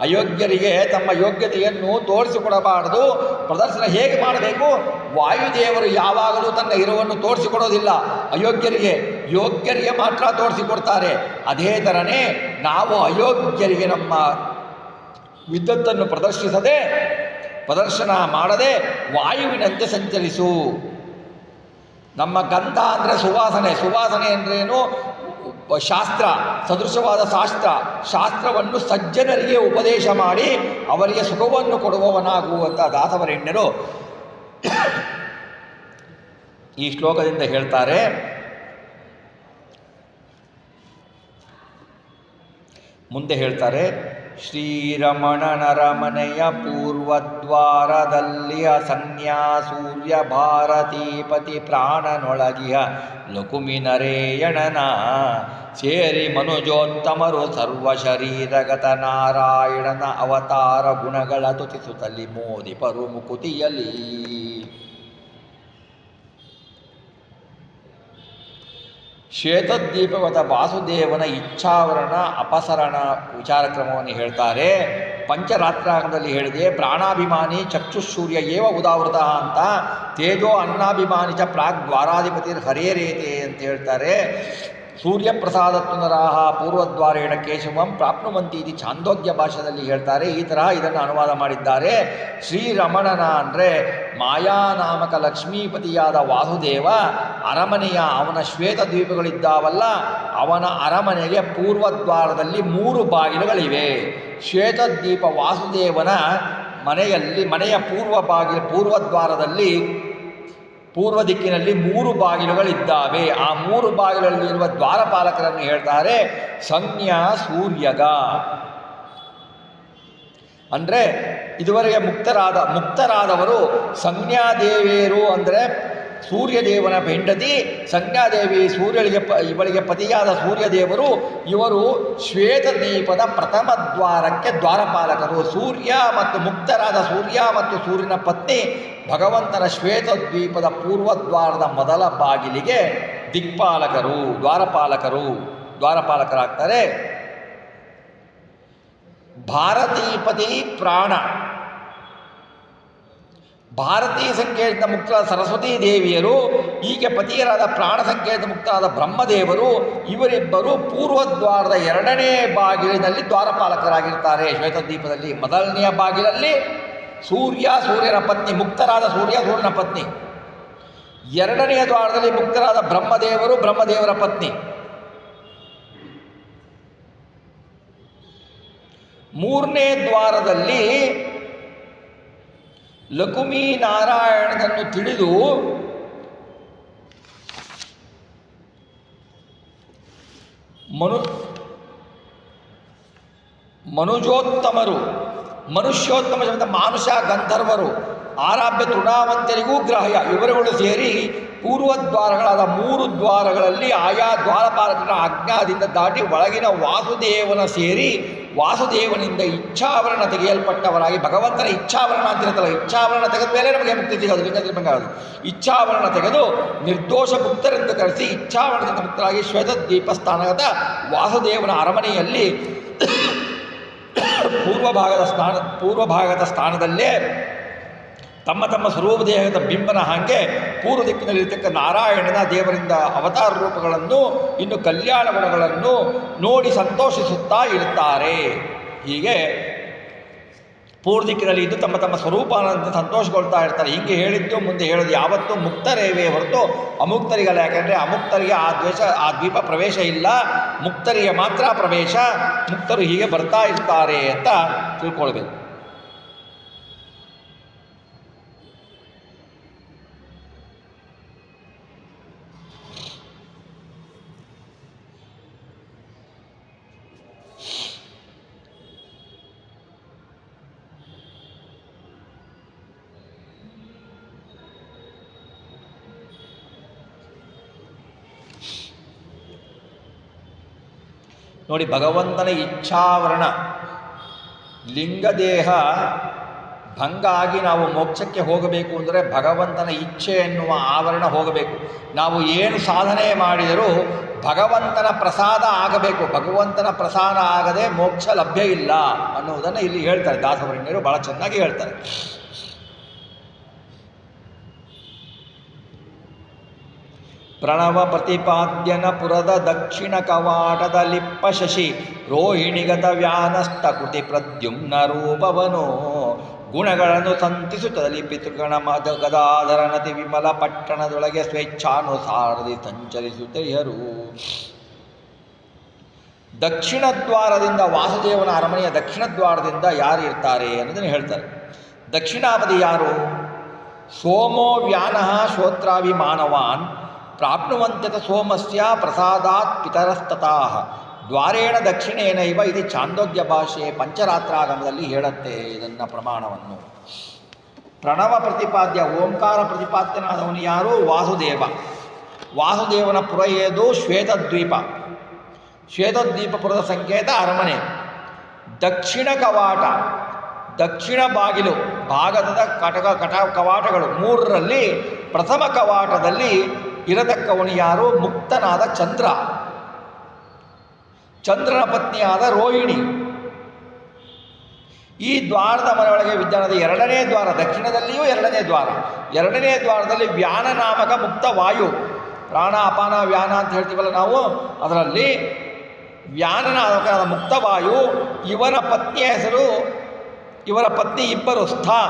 ಅಯೋಗ್ಯರಿಗೆ ತಮ್ಮ ಯೋಗ್ಯತೆಯನ್ನು ತೋರಿಸಿಕೊಡಬಾರದು. ಪ್ರದರ್ಶನ ಹೇಗೆ ಮಾಡಬೇಕು? ವಾಯುದೇವರು ಯಾವಾಗಲೂ ತನ್ನ ಇರುವನ್ನು ತೋರಿಸಿಕೊಡೋದಿಲ್ಲ ಅಯೋಗ್ಯರಿಗೆ, ಯೋಗ್ಯರಿಗೆ ಮಾತ್ರ ತೋರಿಸಿಕೊಡ್ತಾರೆ. ಅದೇ ಥರನೇ ನಾವು ಅಯೋಗ್ಯರಿಗೆ ನಮ್ಮ ವಿದ್ವತ್ತನ್ನು ಪ್ರದರ್ಶನ ಮಾಡದೆ ವಾಯುವಿನಂತೆ ಸಂಚರಿಸು. ನಮ್ಮ ಗಂಧ ಅಂದರೆ ಸುವಾಸನೆ ಅಂದ್ರೇನು? ಶಾಸ್ತ್ರ, ಸದೃಶವಾದ ಶಾಸ್ತ್ರವನ್ನು ಸಜ್ಜನರಿಗೆ ಉಪದೇಶ ಮಾಡಿ ಅವರಿಗೆ ಸುಖವನ್ನು ಕೊಡುವವನಾಗುವಂಥ ದಾಸವರೆಣ್ಯರು ಈ ಶ್ಲೋಕದಿಂದ ಹೇಳ್ತಾರೆ. ಮುಂದೆ ಹೇಳ್ತಾರೆ, ಶ್ರೀರಮಣನರಮನೆಯ ಪೂರ್ವದ್ವಾರದಲ್ಲಿಯ ಸನ್ಯಾಸೂರ್ಯ ಭಾರತೀಪತಿ ಪ್ರಾಣನೊಳಗಿಯ ಲಕುಮಿನರೇಯಣನ ಸೇರಿ ಮನುಜೋತ್ತಮರು ಸರ್ವಶರೀರಗತ ನಾರಾಯಣನ ಅವತಾರ ಗುಣಗಳ ತುತಿಸುತ್ತಲಿ ಮೋದಿಪರು ಮುಕುತಿಯಲಿ. ಶ್ವೇತದ್ವೀಪವತ ವಾಸುದೇವನ ಇಚ್ಛಾವರಣ ಅಪಸರಣ ವಿಚಾರಕ್ರಮವನ್ನು ಹೇಳ್ತಾರೆ. ಪಂಚರಾತ್ರಾಂಗದಲ್ಲಿ ಹೇಳಿದೆ, ಪ್ರಾಣಾಭಿಮಾನಿ ಚಕ್ಷುಸೂರ್ಯ ಏವ ಉದಾವೃತ ಅಂತ, ತೇಜೋ ಅನ್ನಾಭಿಮಾನಿ ಚ ಪ್ರಾಗ್ ದ್ವಾರಾಧಿಪತಿ ಹರೇರೇತೆ ಅಂತ ಹೇಳ್ತಾರೆ. ಸೂರ್ಯಪ್ರಸಾದತ್ವನರಾಹ ಪೂರ್ವದ್ವಾರೇಣ ಕೇಶವಂ ಪ್ರಾಪ್ನುವಂತಿ ಇದು ಛಾಂದೋಗ್ಯ ಭಾಷೆಯಲ್ಲಿ ಹೇಳ್ತಾರೆ. ಈ ತರಹ ಇದನ್ನು ಅನುವಾದ ಮಾಡಿದ್ದಾರೆ. ಶ್ರೀರಮಣನ ಅಂದರೆ ಮಾಯಾನಾಮಕ ಲಕ್ಷ್ಮೀಪತಿಯಾದ ವಾಸುದೇವ ಅರಮನೆಯ ಅವನ ಶ್ವೇತ ದ್ವೀಪಗಳಿದ್ದಾವಲ್ಲ, ಅವನ ಅರಮನೆಗೆ ಪೂರ್ವದ್ವಾರದಲ್ಲಿ 3 ಬಾಗಿಲುಗಳಿವೆ. ಶ್ವೇತದ್ವೀಪ ವಾಸುದೇವನ ಮನೆಯ ಪೂರ್ವದ್ವಾರದಲ್ಲಿ ಪೂರ್ವ ದಿಕ್ಕಿನಲ್ಲಿ 3 ಬಾಗಿಲುಗಳಿದ್ದಾವೆ. ಆ 3 ಬಾಗಿಲಲ್ಲಿರುವ ದ್ವಾರಪಾಲಕರನ್ನು ಹೇಳ್ತಾರೆ ಸಂಜ್ಞಾ ಸೂರ್ಯಗ. ಅಂದರೆ ಇದುವರೆಗೆ ಮುಕ್ತರಾದವರು ಸಂಜ್ಞಾದೇವಿಯರು ಅಂದರೆ ಸೂರ್ಯದೇವನ ಹೆಂಡತಿ ಸಂಜ್ಞಾದೇವಿ ಇವಳಿಗೆ ಪತಿಯಾದ ಸೂರ್ಯದೇವರು ಇವರು ಶ್ವೇತದ್ವೀಪದ ಪ್ರಥಮ ದ್ವಾರಕ್ಕೆ ದ್ವಾರಪಾಲಕರು. ಸೂರ್ಯ ಮತ್ತು ಮುಕ್ತರಾದ ಸೂರ್ಯ ಮತ್ತು ಸೂರ್ಯನ ಪತ್ನಿ ಭಗವಂತನ ಶ್ವೇತದ್ವೀಪದ ಪೂರ್ವದ್ವಾರದ ಮೊದಲ ಬಾಗಿಲಿಗೆ ದಿಕ್ಪಾಲಕರು, ದ್ವಾರಪಾಲಕರಾಗ್ತಾರೆ. ಭಾರತೀಪತಿ ಪ್ರಾಣ, ಭಾರತೀ ಸಂಕೇತದ ಮುಕ್ತರಾದ ಸರಸ್ವತೀ ದೇವಿಯರು, ಹೀಗೆ ಪತಿಯರಾದ ಪ್ರಾಣ ಸಂಕೇತದ ಮುಕ್ತರಾದ ಬ್ರಹ್ಮದೇವರು, ಇವರಿಬ್ಬರು ಪೂರ್ವದ್ವಾರದ 2ನೇ ಬಾಗಿಲಿನಲ್ಲಿ ದ್ವಾರಪಾಲಕರಾಗಿರ್ತಾರೆ. ಶ್ವೇತದ್ವೀಪದಲ್ಲಿ ಮೊದಲನೆಯ ಬಾಗಿಲಲ್ಲಿ ಸೂರ್ಯನ ಪತ್ನಿ, ಮುಕ್ತರಾದ ಸೂರ್ಯನ ಪತ್ನಿ. 2ನೆಯ ದ್ವಾರದಲ್ಲಿ ಮುಕ್ತರಾದ ಬ್ರಹ್ಮದೇವರ ಪತ್ನಿ. 3ನೇ ದ್ವಾರದಲ್ಲಿ ಲಕ್ಷ್ಮೀನಾರಾಯಣನನ್ನು ತಿಳಿದು ಮನುಜೋತ್ತಮರು, ಮನುಷ್ಯೋತ್ತಮ ಶಬ್ದ ಮಾನುಷ ಗಂಧರ್ವರು, ಆರಾಧ್ಯ ತೃಣಾವಂತರಿಗೂ ಗ್ರಾಹ್ಯ ಇವರುಗಳು ಸೇರಿ ಪೂರ್ವದ್ವಾರಗಳಾದ 3 ದ್ವಾರಗಳಲ್ಲಿ ಆಯಾ ದ್ವಾರಪಾಲಕರ ಆಜ್ಞಾದಿಂದ ದಾಟಿ ಒಳಗಿನ ವಾಸುದೇವನ ಸೇರಿ ವಾಸುದೇವನಿಂದ ಇಚ್ಛಾವರಣ ತೆಗೆಯಲ್ಪಟ್ಟವರಾಗಿ, ಭಗವಂತನ ಇಚ್ಛಾವರಣ ಅಂತಿರುತ್ತಲ್ಲ, ಇಚ್ಛಾವರಣ ತೆಗೆದ ಮೇಲೆ ನಮಗೆ ಮುಕ್ತಿ ಸಿಗೋದು, ಲಿಂಗತಿರ್ಬೇಕಾಗೋದು. ಇಚ್ಛಾವರಣ ತೆಗೆದು ನಿರ್ದೋಷ ಮುಕ್ತರೆಂದು ಕರೆಸಿ ಇಚ್ಛಾವರಣದಿಂದ ಮುಕ್ತರಾಗಿ ಶ್ವೇತದ್ವೀಪ ಸ್ಥಾನದ ವಾಸುದೇವನ ಅರಮನೆಯಲ್ಲಿ ಪೂರ್ವಭಾಗದ ಸ್ಥಾನದಲ್ಲೇ ತಮ್ಮ ಸ್ವರೂಪ ದೇಹದ ಬಿಂಬನ ಹಾಗೆ ಪೂರ್ವ ದಿಕ್ಕಿನಲ್ಲಿರ್ತಕ್ಕ ನಾರಾಯಣನ ದೇವರಿಂದ ಅವತಾರ ರೂಪಗಳನ್ನು, ಇನ್ನು ಕಲ್ಯಾಣ ಗುಣಗಳನ್ನು ನೋಡಿ ಸಂತೋಷಿಸುತ್ತಾ ಇರುತ್ತಾರೆ. ಹೀಗೆ ಪೂರ್ವ ದಿಕ್ಕಿನಲ್ಲಿ ಇದ್ದು ತಮ್ಮ ಸ್ವರೂಪನಂತ ಸಂತೋಷಗೊಳ್ತಾ ಇರ್ತಾರೆ. ಹೀಗೆ ಹೇಳಿದ್ದು ಮುಂದೆ ಹೇಳೋದು ಯಾವತ್ತೂ ಮುಕ್ತರೇವೇ ಹೊರತು ಅಮುಕ್ತರಿಗಲ್ಲ. ಯಾಕೆಂದರೆ ಅಮುಕ್ತರಿಗೆ ಆ ದ್ವೀಪ ಪ್ರವೇಶ ಇಲ್ಲ, ಮುಕ್ತರಿಗೆ ಮಾತ್ರ ಪ್ರವೇಶ. ಮುಕ್ತರು ಹೀಗೆ ಬರ್ತಾ ಇರ್ತಾರೆ ಅಂತ ತಿಳ್ಕೊಳ್ಬೇಕು. ನೋಡಿ, ಭಗವಂತನ ಇಚ್ಛಾವರಣ, ಲಿಂಗದೇಹ ಭಂಗ ಆಗಿ ನಾವು ಮೋಕ್ಷಕ್ಕೆ ಹೋಗಬೇಕು ಅಂದರೆ ಭಗವಂತನ ಇಚ್ಛೆ ಎನ್ನುವ ಆವರಣ ಹೋಗಬೇಕು. ನಾವು ಏನು ಸಾಧನೆ ಮಾಡಿದರೂ ಭಗವಂತನ ಪ್ರಸಾದ ಆಗಬೇಕು. ಭಗವಂತನ ಪ್ರಸಾದ ಆಗದೆ ಮೋಕ್ಷ ಲಭ್ಯ ಇಲ್ಲ ಅನ್ನುವುದನ್ನು ಇಲ್ಲಿ ಹೇಳ್ತಾರೆ ದಾಸವರಣ್ಯರು, ಭಾಳ ಚೆನ್ನಾಗಿ ಹೇಳ್ತಾರೆ. ಪ್ರಣವ ಪ್ರತಿಪಾದ್ಯನ ಪುರದ ದಕ್ಷಿಣ ಕವಾಟದ ಲಿಪ್ಪ ಶಶಿ ರೋಹಿಣಿಗತ ವ್ಯಾನಸ್ಥ ಕೃತಿ ಪ್ರದ್ಯುಮ್ನ ರೂಪವನು ಗುಣಗಳನ್ನು ಸಂತಿಸುತ್ತದಲ್ಲಿ ಪಿತೃಗಣ ಗದಾಧರ ನತಿ ವಿಮಲ ಪಟ್ಟಣದೊಳಗೆ ಸ್ವೇಚ್ಛಾನುಸಾರದಿ ಸಂಚರಿಸುತ್ತೆಯರು. ದಕ್ಷಿಣ ದ್ವಾರದಿಂದ, ವಾಸುದೇವನ ಅರಮನೆಯ ದಕ್ಷಿಣ ದ್ವಾರದಿಂದ ಯಾರು ಇರ್ತಾರೆ ಅನ್ನೋದನ್ನು ಹೇಳ್ತಾರೆ. ದಕ್ಷಿಣಾಪದಿ ಯಾರು? ಸೋಮೋ ವ್ಯಾನಃ ಶ್ರೋತ್ರಾಭಿಮಾನವಾನ್ ಪ್ರಾಪ್ನುವಂತ್ಯತ ಸೋಮಸ್ಯ ಪ್ರಸಾದಾತ್ ಪಿತರಸ್ತತಾಃ ದ್ವಾರೇಣ ದಕ್ಷಿಣೇನೈವ ಇದು ಚಾಂದೋಗ್ಯ ಭಾಷೆ ಪಂಚರಾತ್ರಾಗಮದಲ್ಲಿ ಹೇಳುತ್ತೆ ಇದನ್ನು ಪ್ರಮಾಣವನ್ನು. ಪ್ರಣವ ಪ್ರತಿಪಾದ್ಯ, ಓಂಕಾರ ಪ್ರತಿಪಾದ್ಯನಾದವನು ಯಾರು? ವಾಸುದೇವ. ವಾಸುದೇವನ ಪುರ ಏದು? ಶ್ವೇತದ್ವೀಪ. ಶ್ವೇತದ್ವೀಪಪುರದ ಸಂಕೇತ ಅರಮನೆ. ದಕ್ಷಿಣ ಕವಾಟ, ದಕ್ಷಿಣ ಬಾಗಿಲು, ಭಾಗದ ಕವಾಟಗಳು 3ರಲ್ಲಿ ಪ್ರಥಮ ಕವಾಟದಲ್ಲಿ ಇರತಕ್ಕವನು ಯಾರು? ಮುಕ್ತನಾದ ಚಂದ್ರ, ಚಂದ್ರನ ಪತ್ನಿಯಾದ ರೋಹಿಣಿ. ಈ ದ್ವಾರದ ಮನೆಯೊಳಗೆ ವಿದ್ಯಾನದ 2ನೇ ದ್ವಾರ, ದಕ್ಷಿಣದಲ್ಲಿಯೂ 2ನೇ ದ್ವಾರ. 2ನೇ ದ್ವಾರದಲ್ಲಿ ವ್ಯಾನ ನಾಮಕ ಮುಕ್ತ ವಾಯು, ಪ್ರಾಣ ಅಪಾನ ವ್ಯಾನ ಅಂತ ಹೇಳ್ತೀವಲ್ಲ ನಾವು, ಅದರಲ್ಲಿ ವ್ಯಾನ ನಾಮಕವಾದ ಮುಕ್ತವಾಯು. ಇವನ ಪತ್ನಿಯ ಹೆಸರು, ಇವರ ಪತ್ನಿ ಇಬ್ಬರು ಸ್ಥಾ.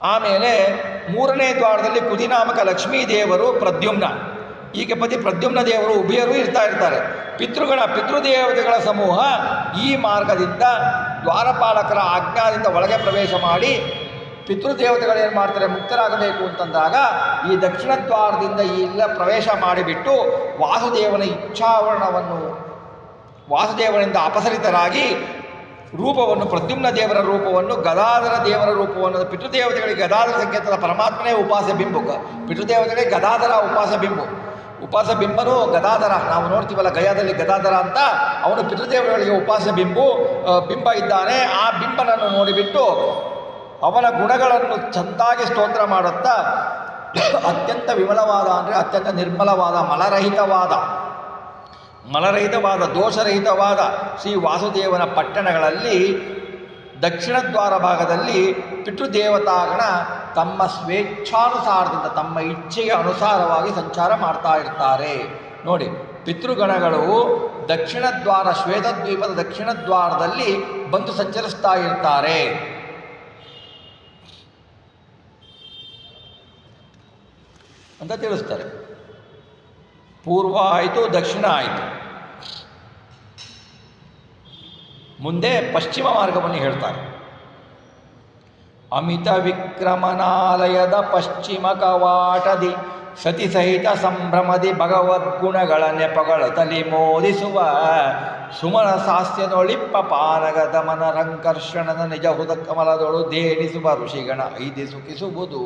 ಆಮೇಲೆ 3ನೇ ದ್ವಾರದಲ್ಲಿ ಕುದಿನಾಮಕ ಲಕ್ಷ್ಮೀ ದೇವರು ಪ್ರದ್ಯುಮ್ನ. ಹೀಗೆ ಪತಿ ಪ್ರದ್ಯುಮ್ನ ದೇವರು ಉಭಯರು ಇರ್ತಾರೆ. ಪಿತೃದೇವತೆಗಳ ಸಮೂಹ ಈ ಮಾರ್ಗದಿಂದ ದ್ವಾರಪಾಲಕರ ಆಜ್ಞಾದಿಂದ ಒಳಗೆ ಪ್ರವೇಶ ಮಾಡಿ ಪಿತೃದೇವತೆಗಳು ಏನು ಮಾಡ್ತಾರೆ? ಮುಕ್ತರಾಗಬೇಕು ಅಂತಂದಾಗ ಈ ದಕ್ಷಿಣ ದ್ವಾರದಿಂದ ಇಲ್ಲ ಪ್ರವೇಶ ಮಾಡಿಬಿಟ್ಟು ವಾಸುದೇವನ ಇಚ್ಛಾವರಣವನ್ನು, ವಾಸುದೇವನಿಂದ ಅಪಸರಿತರಾಗಿ ರೂಪವನ್ನು, ಪ್ರದ್ಯುಮ್ನ ದೇವರ ರೂಪವನ್ನು, ಗದಾಧರ ದೇವರ ರೂಪವನ್ನು, ಪಿತೃದೇವತೆಗಳಿಗೆ ಗದಾಧರ ಸಂಕೇತದ ಪರಮಾತ್ಮನೇ ಉಪಾಸ್ಯ ಬಿಂಬು. ಪಿತೃದೇವತೆಗಳಿಗೆ ಗದಾಧರ ಉಪಾಸ ಬಿಂಬು. ಉಪಾಸ ಬಿಂಬನು ಗದಾಧರ, ನಾವು ನೋಡ್ತೀವಲ್ಲ ಗಯಾದಲ್ಲಿ ಗದಾಧರ ಅಂತ, ಅವನು ಪಿತೃದೇವತೆಗಳಿಗೆ ಉಪಾಸ ಬಿಂಬ ಇದ್ದಾನೆ. ಆ ಬಿಂಬನನ್ನು ನೋಡಿಬಿಟ್ಟು ಅವನ ಗುಣಗಳನ್ನು ಚೆಂದಾಗಿ ಸ್ತೋತ್ರ ಮಾಡುತ್ತಾ ಅತ್ಯಂತ ವಿಮಲವಾದ ಅಂದರೆ ಅತ್ಯಂತ ನಿರ್ಮಲವಾದ ಮಲರಹಿತವಾದ ದೋಷರಹಿತವಾದ ಶ್ರೀ ವಾಸುದೇವನ ಪಟ್ಟಣಗಳಲ್ಲಿ ದಕ್ಷಿಣ ದ್ವಾರ ಭಾಗದಲ್ಲಿ ಪಿತೃದೇವತಾಗಣ ತಮ್ಮ ಸ್ವೇಚ್ಛಾನುಸಾರದಿಂದ ತಮ್ಮ ಇಚ್ಛೆಗೆ ಅನುಸಾರವಾಗಿ ಸಂಚಾರ ಮಾಡ್ತಾ ಇರ್ತಾರೆ. ನೋಡಿ, ಪಿತೃಗಣಗಳು ದಕ್ಷಿಣ ದ್ವಾರ, ಶ್ವೇತದ್ವೀಪದ ದಕ್ಷಿಣ ದ್ವಾರದಲ್ಲಿ ಬಂದು ಸಂಚರಿಸ್ತಾ ಇರ್ತಾರೆ. ಅಂತ ತಿಳಿಸ್ತಾರೆ. ಪೂರ್ವ ಆಯಿತು, ದಕ್ಷಿಣ ಆಯಿತು, ಮುಂದೆ ಪಶ್ಚಿಮ ಮಾರ್ಗವನ್ನು ಹೇಳ್ತಾರೆ. ಅಮಿತ ವಿಕ್ರಮನಾಲಯದ ಪಶ್ಚಿಮ ಕವಾಟದಿ ಸತಿ ಸಹಿತ ಸಂಭ್ರಮದಿ ಭಗವದ್ಗುಣಗಳ ನೆಪಗಳತಲಿ ಮೋದಿಸುವ ಸುಮನ ಸಾಸ್ಯನೊಳಿಪ್ಪ ಪಾನಗದ ಮನರಂಕರ್ಷಣನ ನಿಜ ಹೃದ ಕಮಲದೊಳು ದೇಣಿಸುವ ಋಷಿಗಣ ಐದಿ ಸುಖಿಸುವುದು.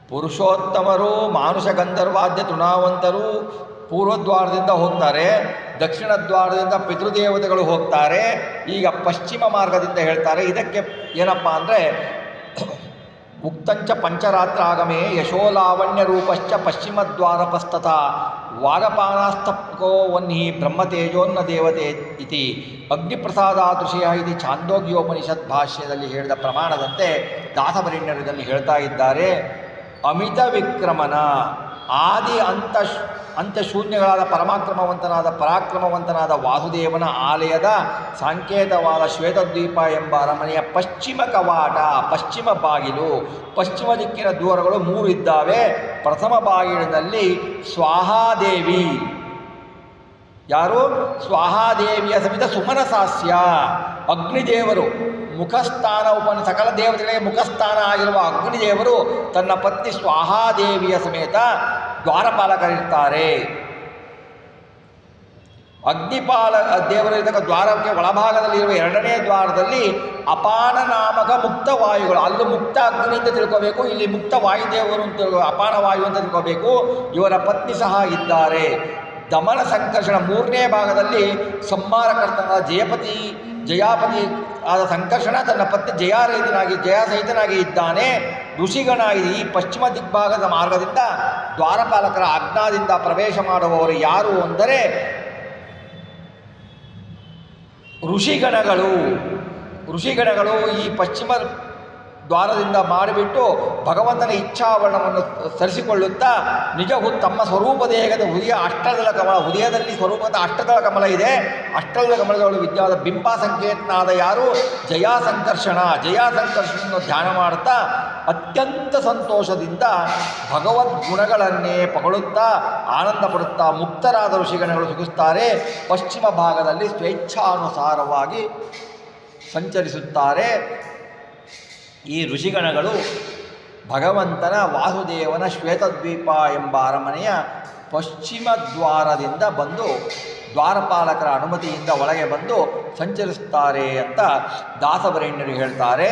ಪುರುಷೋತ್ತಮರು ಮಾನುಷ ಗಂಧರ್ವಾದ್ಯ ತೃಣಾವಂತರು ಪೂರ್ವದ್ವಾರದಿಂದ ಹೋಗ್ತಾರೆ, ದಕ್ಷಿಣ ದ್ವಾರದಿಂದ ಪಿತೃದೇವತೆಗಳು ಹೋಗ್ತಾರೆ. ಈಗ ಪಶ್ಚಿಮ ಮಾರ್ಗದಿಂದ ಹೇಳ್ತಾರೆ. ಇದಕ್ಕೆ ಏನಪ್ಪ ಅಂದರೆ ಉಕ್ತಂಚ ಪಂಚರಾತ್ರ ಆಗಮೇ ಯಶೋಲಾವಣ್ಯ ರೂಪಶ್ಚ ಪಶ್ಚಿಮದ್ವಾರಪಸ್ತಥ ವಾಗಪಾನಾಸ್ತಕೋ ವನ್ಹಿ ಬ್ರಹ್ಮತೇಜೋನ್ನ ದೇವತೆ ಇತಿ ಅಗ್ನಿಪ್ರಸಾದಾದೃಶಯ ಇದು ಛಾಂದೋಗ್ಯೋಪನಿಷತ್ ಭಾಷ್ಯದಲ್ಲಿ ಹೇಳಿದ ಪ್ರಮಾಣದಂತೆ ದಾಸವರಿಣ್ಯರು ಇದನ್ನು ಹೇಳ್ತಾ ಇದ್ದಾರೆ. ಅಮಿತ ವಿಕ್ರಮನ ಆದಿ ಅಂತ್ಯಶೂನ್ಯಗಳಾದ ಪರಾಕ್ರಮವಂತನಾದ ವಾಸುದೇವನ ಆಲಯದ ಸಂಕೇತವಾದ ಶ್ವೇತದ್ವೀಪ ಎಂಬ ಅರಮನೆಯ ಪಶ್ಚಿಮ ಕವಾಟ, ಪಶ್ಚಿಮ ಬಾಗಿಲು. ಪಶ್ಚಿಮ ದಿಕ್ಕಿನ ದ್ವಾರಗಳು 3 ಇದ್ದಾವೆ. ಪ್ರಥಮ ಬಾಗಿಲಿನಲ್ಲಿ ಸ್ವಾಹಾದೇವಿ, ಯಾರು? ಸ್ವಾಹಾದೇವಿಯ ಸಮೇತ ಸುಮನಸಾಸ್ಯ ಅಗ್ನಿದೇವರು, ಮುಖಸ್ಥಾನ ಸಕಲ ದೇವತೆಗಳಿಗೆ ಮುಖಸ್ಥಾನ ಆಗಿರುವ ಅಗ್ನಿದೇವರು ತನ್ನ ಪತ್ನಿ ಸ್ವಾಹಾದೇವಿಯ ಸಮೇತ ದ್ವಾರಪಾಲಕರಿರ್ತಾರೆ. ಅಗ್ನಿಪಾಲ ದೇವರಿರ್ತಕ್ಕ ದ್ವಾರಕ್ಕೆ ಒಳಭಾಗದಲ್ಲಿರುವ 2ನೇ ದ್ವಾರದಲ್ಲಿ ಅಪಾನ ನಾಮಕ ಮುಕ್ತ ವಾಯುಗಳು, ಅಲ್ಲೂ ಮುಕ್ತ ಅಗ್ನಿ ಅಂತ ತಿಳ್ಕೋಬೇಕು, ಇಲ್ಲಿ ಮುಕ್ತ ವಾಯುದೇವರು ಅಂತ ಅಪಾನ ವಾಯು ಅಂತ ತಿಳ್ಕೋಬೇಕು. ಇವರ ಪತ್ನಿ ಸಹ ಇದ್ದಾರೆ. ದಮನ ಸಂಕರ್ಷಣ 3ನೇ ಭಾಗದಲ್ಲಿ ಸಂಹಾರಕರ್ತನಾದ ಜಯಾಪತಿ ಆದ ಸಂಕರ್ಷಣ ತನ್ನ ಪತ್ನಿ ಜಯಾಸಹಿತನಾಗಿ ಇದ್ದಾನೆ. ಋಷಿಗಣ ಇದು ಈ ಪಶ್ಚಿಮ ದಿಗ್ಭಾಗದ ಮಾರ್ಗದಿಂದ ದ್ವಾರಪಾಲಕರ ಆಜ್ಞಾದಿಂದ ಪ್ರವೇಶ ಮಾಡುವವರು ಯಾರು ಅಂದರೆ ಋಷಿಗಣಗಳು ಈ ಪಶ್ಚಿಮ ದ್ವಾರದಿಂದ ಮಾಡಿಬಿಟ್ಟು ಭಗವಂತನ ಇಚ್ಛಾವರಣವನ್ನು ಸರಿಸಿಕೊಳ್ಳುತ್ತಾ ತಮ್ಮ ಸ್ವರೂಪ ದೇಹದ ಹೃದಯದಲ್ಲಿ ಸ್ವರೂಪದ ಅಷ್ಟದಳ ಕಮಲ ಇದೆ. ಅಷ್ಟದಳ ಕಮಲದೊಳಗೆ ವಿದ್ಯಾದ ಬಿಂಬ ಸಂಕೇತನಾದ ಯಾರು? ಜಯಾಸಂಕರ್ಷಣನ್ನು ಧ್ಯಾನ ಮಾಡುತ್ತಾ ಅತ್ಯಂತ ಸಂತೋಷದಿಂದ ಭಗವದ್ಗುಣಗಳನ್ನೇ ಪಗಳುತ್ತಾ ಆನಂದ ಪಡುತ್ತಾ ಮುಕ್ತರಾದ ಋಷಿಗಣಗಳು ಸುಖಿಸುತ್ತಾರೆ. ಪಶ್ಚಿಮ ಭಾಗದಲ್ಲಿ ಸ್ವೇಚ್ಛಾನುಸಾರವಾಗಿ ಸಂಚರಿಸುತ್ತಾರೆ. ಈ ಋಷಿಗಣಗಳು ಭಗವಂತನ ವಾಸುದೇವನ ಶ್ವೇತದ್ವೀಪ ಎಂಬ ಅರಮನೆಯ ಪಶ್ಚಿಮ ದ್ವಾರದಿಂದ ಬಂದು ದ್ವಾರಪಾಲಕರ ಅನುಮತಿಯಿಂದ ಒಳಗೆ ಬಂದು ಸಂಚರಿಸುತ್ತಾರೆ ಅಂತ ದಾಸವರೇಣ್ಯರು ಹೇಳ್ತಾರೆ.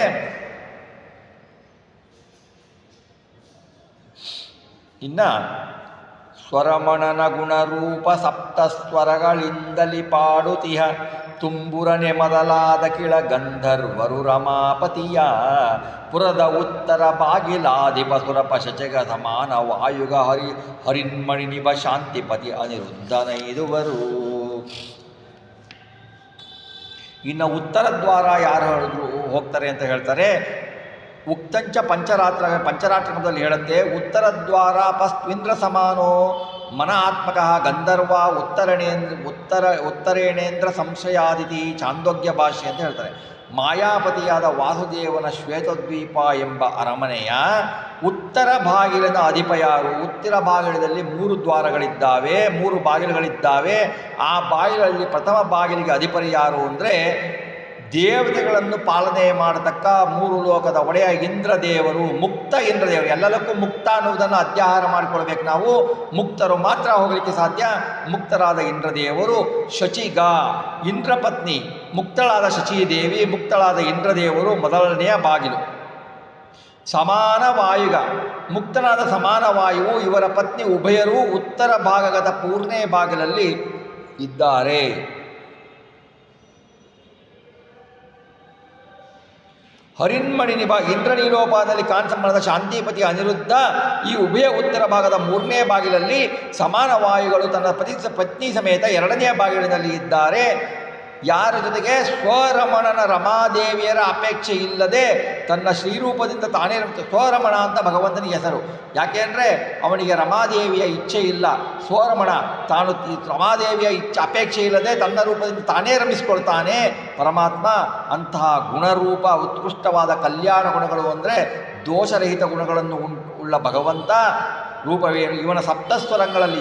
ಇನ್ನು ಸ್ವರಮಣನ ಗುಣರೂಪ ಸಪ್ತಸ್ವರಗಳಿಂದಲಿ ಪಾಡುತಿಹ ತುಂಬುರನೆ ಮೊದಲಾದ ಕೆಳ ಗಂಧರ್ವರು ರಮಾಪತಿಯ ಪುರದ ಉತ್ತರ ಬಾಗಿಲಾದಿಪ ಸುರಪಶಚಗ ಸಮಾನ ವಾಯುಗ ಹರಿನ್ಮಣಿ ನಿಭ ಶಾಂತಿಪತಿ ಅನಿರುದ್ಧನೈದುವರು. ಇನ್ನು ಉತ್ತರ ದ್ವಾರ ಯಾರು ಹೋಗ್ತಾರೆ ಅಂತ ಹೇಳ್ತಾರೆ. ಉಕ್ತಂಚ ಪಂಚರಾತ್ರಮದಲ್ಲಿ ಹೇಳುತ್ತೆ, ಉತ್ತರ ದ್ವಾರ ಪಸ್ತ್ವಿಂದ್ರ ಸಮಾನೋ ಮನ ಆತ್ಮಕ ಗಂಧರ್ವ ಉತ್ತರೇಣೇಂದ್ರ ಸಂಶಯಾದಿತಿ ಛಾಂದೋಗ್ಯ ಭಾಷೆ ಅಂತ ಹೇಳ್ತಾರೆ. ಮಾಯಾಪತಿಯಾದ ವಾಸುದೇವನ ಶ್ವೇತದ್ವೀಪ ಎಂಬ ಅರಮನೆಯ ಉತ್ತರ ಬಾಗಿಲಿನ ಅಧಿಪ ಯಾರು? ಉತ್ತರ ಬಾಗಿಲದಲ್ಲಿ 3 ದ್ವಾರಗಳಿದ್ದಾವೆ, 3 ಬಾಗಿಲುಗಳಿದ್ದಾವೆ. ಆ ಬಾಗಿಲಲ್ಲಿ ಪ್ರಥಮ ಬಾಗಿಲಿಗೆ ಅಧಿಪರಿ ಯಾರು ಅಂದರೆ ದೇವತೆಗಳನ್ನು ಪಾಲನೆ ಮಾಡತಕ್ಕ ಮೂರು ಲೋಕದ ಒಡೆಯ ಇಂದ್ರದೇವರು, ಮುಕ್ತ ಇಂದ್ರದೇವರು, ಎಲ್ಲದಕ್ಕೂ ಮುಕ್ತ ಅನ್ನುವುದನ್ನು ಅಧ್ಯಾಹಾರ ಮಾಡಿಕೊಳ್ಬೇಕು ನಾವು. ಮುಕ್ತರು ಮಾತ್ರ ಹೋಗಲಿಕ್ಕೆ ಸಾಧ್ಯ. ಮುಕ್ತರಾದ ಇಂದ್ರದೇವರು, ಶಚಿಗ ಇಂದ್ರಪತ್ನಿ, ಮುಕ್ತಳಾದ ಶಚೀದೇವಿ, ಮುಕ್ತಳಾದ ಇಂದ್ರದೇವರು ಮೊದಲನೆಯ ಬಾಗಿಲು. ಸಮಾನ ವಾಯುಗ, ಮುಕ್ತನಾದ ಸಮಾನ ವಾಯುವು ಇವರ ಪತ್ನಿ ಉಭಯರೂ ಉತ್ತರ ಭಾಗದ ಪೂರ್ಣೇ ಬಾಗಿಲಲ್ಲಿ ಇದ್ದಾರೆ. ಹರಿನ್ಮಣಿ ಇಂದ್ರನೀಲೋಪಾದಲ್ಲಿ ಕಾಂಚಮಣದ ಶಾಂತಿಪತಿ ಅನಿರುದ್ಧ ಈ ಉಭಯ ಉತ್ತರ ಭಾಗದ ಮೂರನೇ ಬಾಗಿಲಲ್ಲಿ, ಸಮಾನ ವಾಯುಗಳು ತನ್ನ ಪತ್ನಿ ಸಮೇತ ಎರಡನೆಯ ಬಾಗಿಲಿನಲ್ಲಿ ಇದ್ದಾರೆ. ಯಾರ ಜೊತೆಗೆ? ಸ್ವರಮಣನ ರಮಾದೇವಿಯರ ಅಪೇಕ್ಷೆ ಇಲ್ಲದೆ ತನ್ನ ಶ್ರೀರೂಪದಿಂದ ತಾನೇ ಸ್ವರಮಣ ಅಂತ ಭಗವಂತನಿಗೆ ಹೆಸರು. ಯಾಕೆಂದರೆ ಅವನಿಗೆ ರಮಾದೇವಿಯ ಇಚ್ಛೆ ಇಲ್ಲ. ಸ್ವರಮಣ ತಾನು ರಮಾದೇವಿಯ ಅಪೇಕ್ಷೆ ಇಲ್ಲದೆ ತನ್ನ ರೂಪದಿಂದ ತಾನೇ ರಮಿಸಿಕೊಳ್ತಾನೆ ಪರಮಾತ್ಮ. ಅಂತಹ ಗುಣರೂಪ ಉತ್ಕೃಷ್ಟವಾದ ಕಲ್ಯಾಣ ಗುಣಗಳು ಅಂದರೆ ದೋಷರಹಿತ ಗುಣಗಳನ್ನು ಉಳ್ಳ ಭಗವಂತ ರೂಪವೇನು? ಇವನ ಸಪ್ತಸ್ವರಗಳಲ್ಲಿ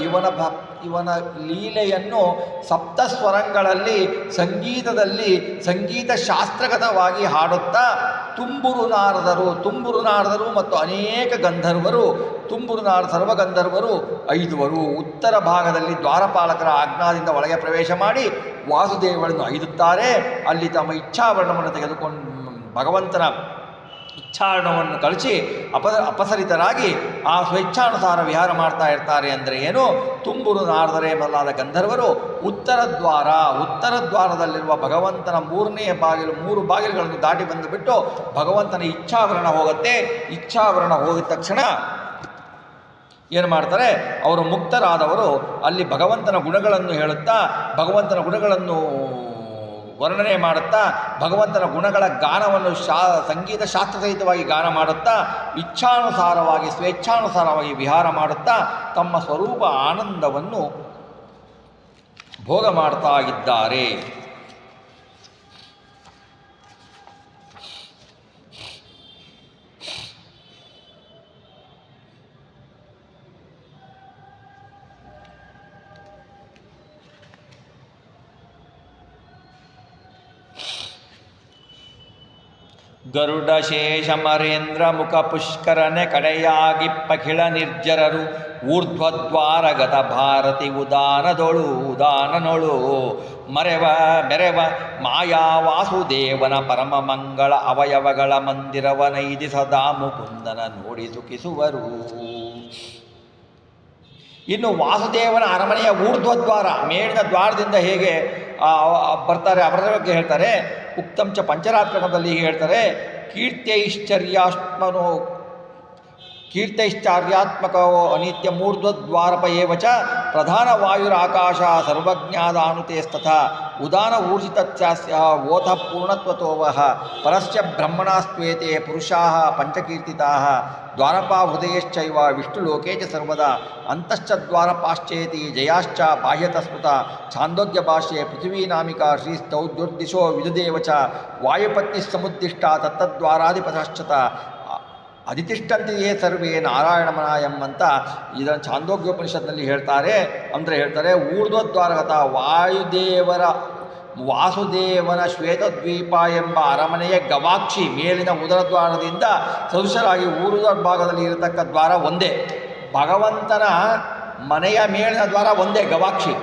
ಇವನ ಲೀಲೆಯನ್ನು ಸಪ್ತಸ್ವರಗಳಲ್ಲಿ ಸಂಗೀತದಲ್ಲಿ ಸಂಗೀತ ಶಾಸ್ತ್ರಗತವಾಗಿ ಹಾಡುತ್ತಾ ತುಂಬುರು ನಾರದರು ಮತ್ತು ಅನೇಕ ಗಂಧರ್ವರು, ಸರ್ವಗಂಧರ್ವರು 5ವರು ಉತ್ತರ ಭಾಗದಲ್ಲಿ ದ್ವಾರಪಾಲಕರ ಆಜ್ಞಾದಿಂದ ಒಳಗೆ ಪ್ರವೇಶ ಮಾಡಿ ವಾಸುದೇವರನ್ನು ಐದುತ್ತಾರೆ. ಅಲ್ಲಿ ತಮ್ಮ ಇಚ್ಛಾವರ್ಣವನ್ನು ತೆಗೆದುಕೊಂಡು ಭಗವಂತನ ಇಚ್ಛಾರಣವನ್ನು ಕಳಿಸಿ ಅಪಸರಿತರಾಗಿ ಆ ಸ್ವೇಚ್ಛಾನುಸಾರ ವಿಹಾರ ಮಾಡ್ತಾ ಇರ್ತಾರೆ. ಅಂದರೆ ಏನು? ತುಂಬುರು ನಾರದರೆ ಮೊದಲಾದ ಗಂಧರ್ವರು ಉತ್ತರ ದ್ವಾರದಲ್ಲಿರುವ ಭಗವಂತನ ಮೂರು ಬಾಗಿಲುಗಳನ್ನು ದಾಟಿ ಬಂದುಬಿಟ್ಟು ಭಗವಂತನ ಇಚ್ಛಾವರಣ ಹೋಗುತ್ತೆ. ಇಚ್ಛಾವರಣ ಹೋಗಿದ ತಕ್ಷಣ ಏನು ಮಾಡ್ತಾರೆ? ಅವರು ಮುಕ್ತರಾದವರು ಅಲ್ಲಿ ಭಗವಂತನ ಗುಣಗಳನ್ನು ಹೇಳುತ್ತಾ, ಭಗವಂತನ ಗುಣಗಳನ್ನು ವರ್ಣನೆ ಮಾಡುತ್ತಾ, ಭಗವಂತನ ಗುಣಗಳ ಗಾನವನ್ನು ಸಂಗೀತ ಶಾಸ್ತ್ರಸಹಿತವಾಗಿ ಗಾನ ಮಾಡುತ್ತಾ, ಇಚ್ಛಾನುಸಾರವಾಗಿ ಸ್ವೇಚ್ಛಾನುಸಾರವಾಗಿ ವಿಹಾರ ಮಾಡುತ್ತಾ ತಮ್ಮ ಸ್ವರೂಪ ಆನಂದವನ್ನು ಭೋಗ ಮಾಡ್ತಾ ಇದ್ದಾರೆ. ಗರುಡಶೇಷಮರೇಂದ್ರ ಮುಖ ಪುಷ್ಕರನೆ ಕಡೆಯಾಗಿಪ್ಪಖಿಳ ನಿರ್ಜರರು ಊರ್ಧ್ವದ್ವಾರಗತ ಭಾರತಿ ಉದಾನನೊಳು ಮೆರೆವ ಮಾಯಾ ವಾಸುದೇವನ ಪರಮ ಮಂಗಳ ಅವಯವಗಳ ಮಂದಿರವನೈದಿ ಸದಾ ಮುಕುಂದನ ನೋಡಿ ಸುಖಿಸುವರು. ಇನ್ನು ವಾಸುದೇವನ ಅರಮನೆಯ ಊರ್ಧ್ವದ್ವಾರ, ಮೇಲಿನ ದ್ವಾರದಿಂದ ಹೇಗೆ ಬರ್ತಾರೆ ಅವರ ಬಗ್ಗೆ ಹೇಳ್ತಾರೆ. ಉಕ್ತಂಚ ಪಂಚರಾತ್ಮಕದಲ್ಲಿ ಹೀಗೆ ಹೇಳ್ತಾರೆ. ಕೀರ್ತೈಶ್ಚಾರ್ಯಾತ್ಮಕೋ ಅನಿತ್ಯ ಮೂರ್ಧ್ವದ್ವಾರಪ ಏವ ಚ ಪ್ರಧಾನ ವಾಯುರಾಕಾಶ ಸರ್ವಜ್ಞಾದಾನುತೇಸ್ತಥ ಉದಾನ ಊರ್ಜಿತಸ್ಯ ಓಥ ಪೂರ್ಣತ್ವತೋವಹ ಪರಸ್ಯ ಬ್ರಹ್ಮಣಾಸ್ತ್ವೇತೆ ಪುರುಷಾಃ ಪಂಚಕೀರ್ತಿತಾಃ ದ್ವಾರಪಾ ಹೃದಯಶ್ಚೈವ ವಿಷ್ಣುಲೋಕೆ ಚ ಸರ್ವದಾ ಅಂತಶ್ಚ ದ್ವಾರಪಾಶ್ಚೇತಿ ಜಯಾಶ್ಚ ಬಾಹ್ಯತಸ್ಮೃತ ಛಾಂದೋಗ್ಯ ಭಾಷ್ಯೆ ಪೃಥ್ವೀನಾಮಿಕಾ ಶ್ರೀಸ್ತೌದ್ಯುರ್ದಿಶೋ ವಿದುದೇವ ಚ ವಾಯುಪತ್ನಿ ಸಮುದ್ದಿಷ್ಟ ತತ್ತದ್ವಾರಾಧಿಪತಶ್ಚತ ಅಧಿತಿಷ್ಠಂತೆಯೇ ಸರ್ವೇ ನಾರಾಯಣಮನಾಯಂ ಅಂತ ಇದನ್ನು ಛಾಂದೋಗ್ಯೋಪನಿಷತ್ನಲ್ಲಿ ಹೇಳ್ತಾರೆ. ಅಂದರೆ ಹೇಳ್ತಾರೆ ಊರ್ಧ್ವದ್ವಾರಗತ ವಾಸುದೇವನ ಶ್ವೇತದ್ವೀಪ ಎಂಬ ಅರಮನೆಯ ಗವಾಕ್ಷಿ ಮೇಲಿನ ಉದರದ್ವಾರದಿಂದ ಸದೃಶರಾಗಿ ಊರ್ಧ್ವ ಭಾಗದಲ್ಲಿ ಇರತಕ್ಕ ದ್ವಾರ ಒಂದೇ. ಭಗವಂತನ ಮನೆಯ ಮೇಲಿನ ದ್ವಾರ ಒಂದೇ ಗವಾಕ್ಷಿ,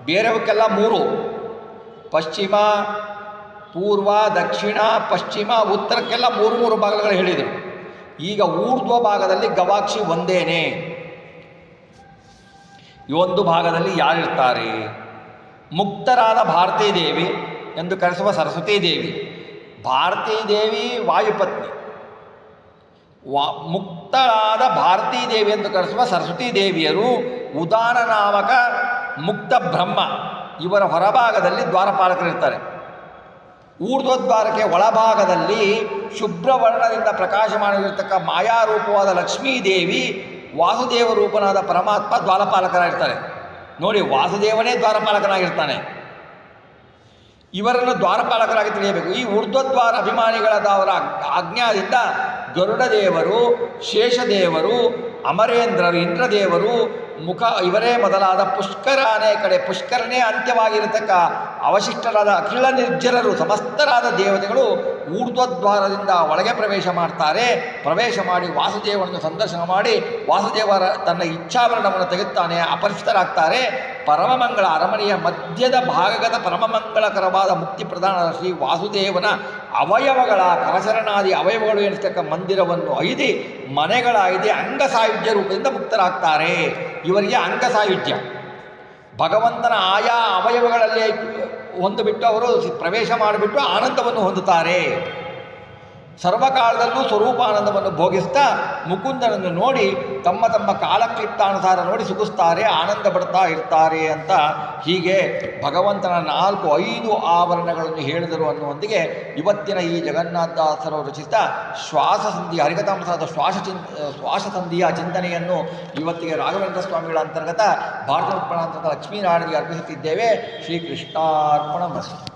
ಬೇರೆಯವಕ್ಕೆಲ್ಲ 3: ಪಶ್ಚಿಮ, ಪೂರ್ವ, ದಕ್ಷಿಣ, ಪಶ್ಚಿಮ, ಉತ್ತರಕ್ಕೆಲ್ಲ 3 ಭಾಗಗಳು ಹೇಳಿದರು. ಈಗ ಊರ್ಧ್ವ ಭಾಗದಲ್ಲಿ ಗವಾಕ್ಷಿ ಒಂದೇನೆ. ಈ ಒಂದು ಭಾಗದಲ್ಲಿ ಯಾರಿರ್ತಾರೆ? ಮುಕ್ತರಾದ ಭಾರತೀ ದೇವಿ ಎಂದು ಕರೆಸುವ ಸರಸ್ವತೀ ದೇವಿ. ಭಾರತೀ ದೇವಿ ವಾಯುಪತ್ನಿ. ಮುಕ್ತಳಾದ ಭಾರತೀ ದೇವಿ ಎಂದು ಕರೆಸುವ ಸರಸ್ವತೀ ದೇವಿಯರು ಉದಾನ ನಾಮಕ ಮುಕ್ತ ಬ್ರಹ್ಮ ಇವರ ಹೊರಭಾಗದಲ್ಲಿ ದ್ವಾರಪಾಲಕರಿರ್ತಾರೆ. ಊರ್ಧ್ವದ್ವಾರಕ್ಕೆ ಒಳಭಾಗದಲ್ಲಿ ಶುಭ್ರವರ್ಣದಿಂದ ಪ್ರಕಾಶಮಾನವಿರತಕ್ಕ ಮಾಯಾರೂಪವಾದ ಲಕ್ಷ್ಮೀದೇವಿ, ವಾಸುದೇವ ರೂಪನಾದ ಪರಮಾತ್ಮ ದ್ವಾರಪಾಲಕರಾಗಿರ್ತಾರೆ. ನೋಡಿ, ವಾಸುದೇವನೇ ದ್ವಾರಪಾಲಕನಾಗಿರ್ತಾನೆ. ಇವರನ್ನು ದ್ವಾರಪಾಲಕರಾಗಿ ತಿಳಿಯಬೇಕು. ಈ ಊರ್ಧ್ವದ್ವಾರ ಅಭಿಮಾನಿಗಳಾದವರ ಆಜ್ಞಾದಿಂದ ಗರುಡ ದೇವರು, ಶೇಷದೇವರು, ಅಮರೇಂದ್ರರು ಇಂದ್ರದೇವರು ಮುಖ ಇವರೇ ಮೊದಲಾದ ಪುಷ್ಕರನೇ ಕಡೆ ಪುಷ್ಕರನೇ ಅಂತ್ಯವಾಗಿರತಕ್ಕ ಅವಶಿಷ್ಟರಾದ ಅಖಿಲ ನಿರ್ಜರರು ಸಮಸ್ತರಾದ ದೇವತೆಗಳು ಊರ್ಧ್ವದ್ವಾರದಿಂದ ಒಳಗೆ ಪ್ರವೇಶ ಮಾಡ್ತಾರೆ. ಪ್ರವೇಶ ಮಾಡಿ ವಾಸುದೇವನನ್ನು ಸಂದರ್ಶನ ಮಾಡಿ ವಾಸುದೇವರ ತನ್ನ ಇಚ್ಛಾಭರಣವನ್ನು ತೆಗೆದುತ್ತಾನೆ. ಅಪರಿಚಿತರಾಗ್ತಾರೆ. ಪರಮಮಂಗಳ ಅರಮನೆಯ ಮಧ್ಯದ ಭಾಗದ ಪರಮಮಂಗಳಕರವಾದ ಮುಕ್ತಿ ಪ್ರಧಾನ ಶ್ರೀ ವಾಸುದೇವನ ಅವಯವಗಳ ಕರಚರಣಾದಿ ಅವಯವಗಳು ಎನಿಸ್ತಕ್ಕ ಮಂದಿರವನ್ನು ಐದಿ ಮನೆಗಳಾಯ್ದೆ ಅಂಗಸಾಯುಜ್ಯ ರೂಪದಿಂದ ಮುಕ್ತರಾಗ್ತಾರೆ. ಇವರಿಗೆ ಅಂಗಸಾಯುಜ್ಯ ಭಗವಂತನ ಆಯಾ ಅವಯವಗಳಲ್ಲಿ ಹೊಂದಿಬಿಟ್ಟು ಅವರು ಪ್ರವೇಶ ಮಾಡಿಬಿಟ್ಟು ಆನಂದವನ್ನು ಹೊಂದುತ್ತಾರೆ. ಸರ್ವಕಾಲದಲ್ಲೂ ಸ್ವರೂಪಾನಂದವನ್ನು ಭೋಗಿಸ್ತಾ ಮುಕುಂದನನ್ನು ನೋಡಿ ತಮ್ಮ ತಮ್ಮ ಕಾಲಕ್ಲಿಪ್ತಾನುಸಾರ ನೋಡಿ ಸುಖಿಸ್ತಾರೆ, ಆನಂದ ಪಡ್ತಾ ಇರ್ತಾರೆ ಅಂತ ಹೀಗೆ ಭಗವಂತನ 4-5 ಆವರಣಗಳನ್ನು ಹೇಳಿದರು ಅನ್ನುವೊಂದಿಗೆ ಇವತ್ತಿನ ಈ ಜಗನ್ನಾಥದಾಸರು ರಚಿಸಿದ ಶ್ವಾಸಸಂಧಿ ಹರಿಕಥಾಮೃತದ ಶ್ವಾಸಸಂಧಿಯ ಚಿಂತನೆಯನ್ನು ಇವತ್ತಿಗೆ ರಾಘವೇಂದ್ರ ಸ್ವಾಮಿಗಳ ಅಂತರ್ಗತ ಭಾರತ ಉತ್ಪನ್ನಾಂತರ್ಗತ ಲಕ್ಷ್ಮೀನಾರಾಯಣರಿಗೆ ಅರ್ಪಿಸುತ್ತಿದ್ದೇವೆ. ಶ್ರೀಕೃಷ್ಣಾರ್ಪಣಮಸ್ತು.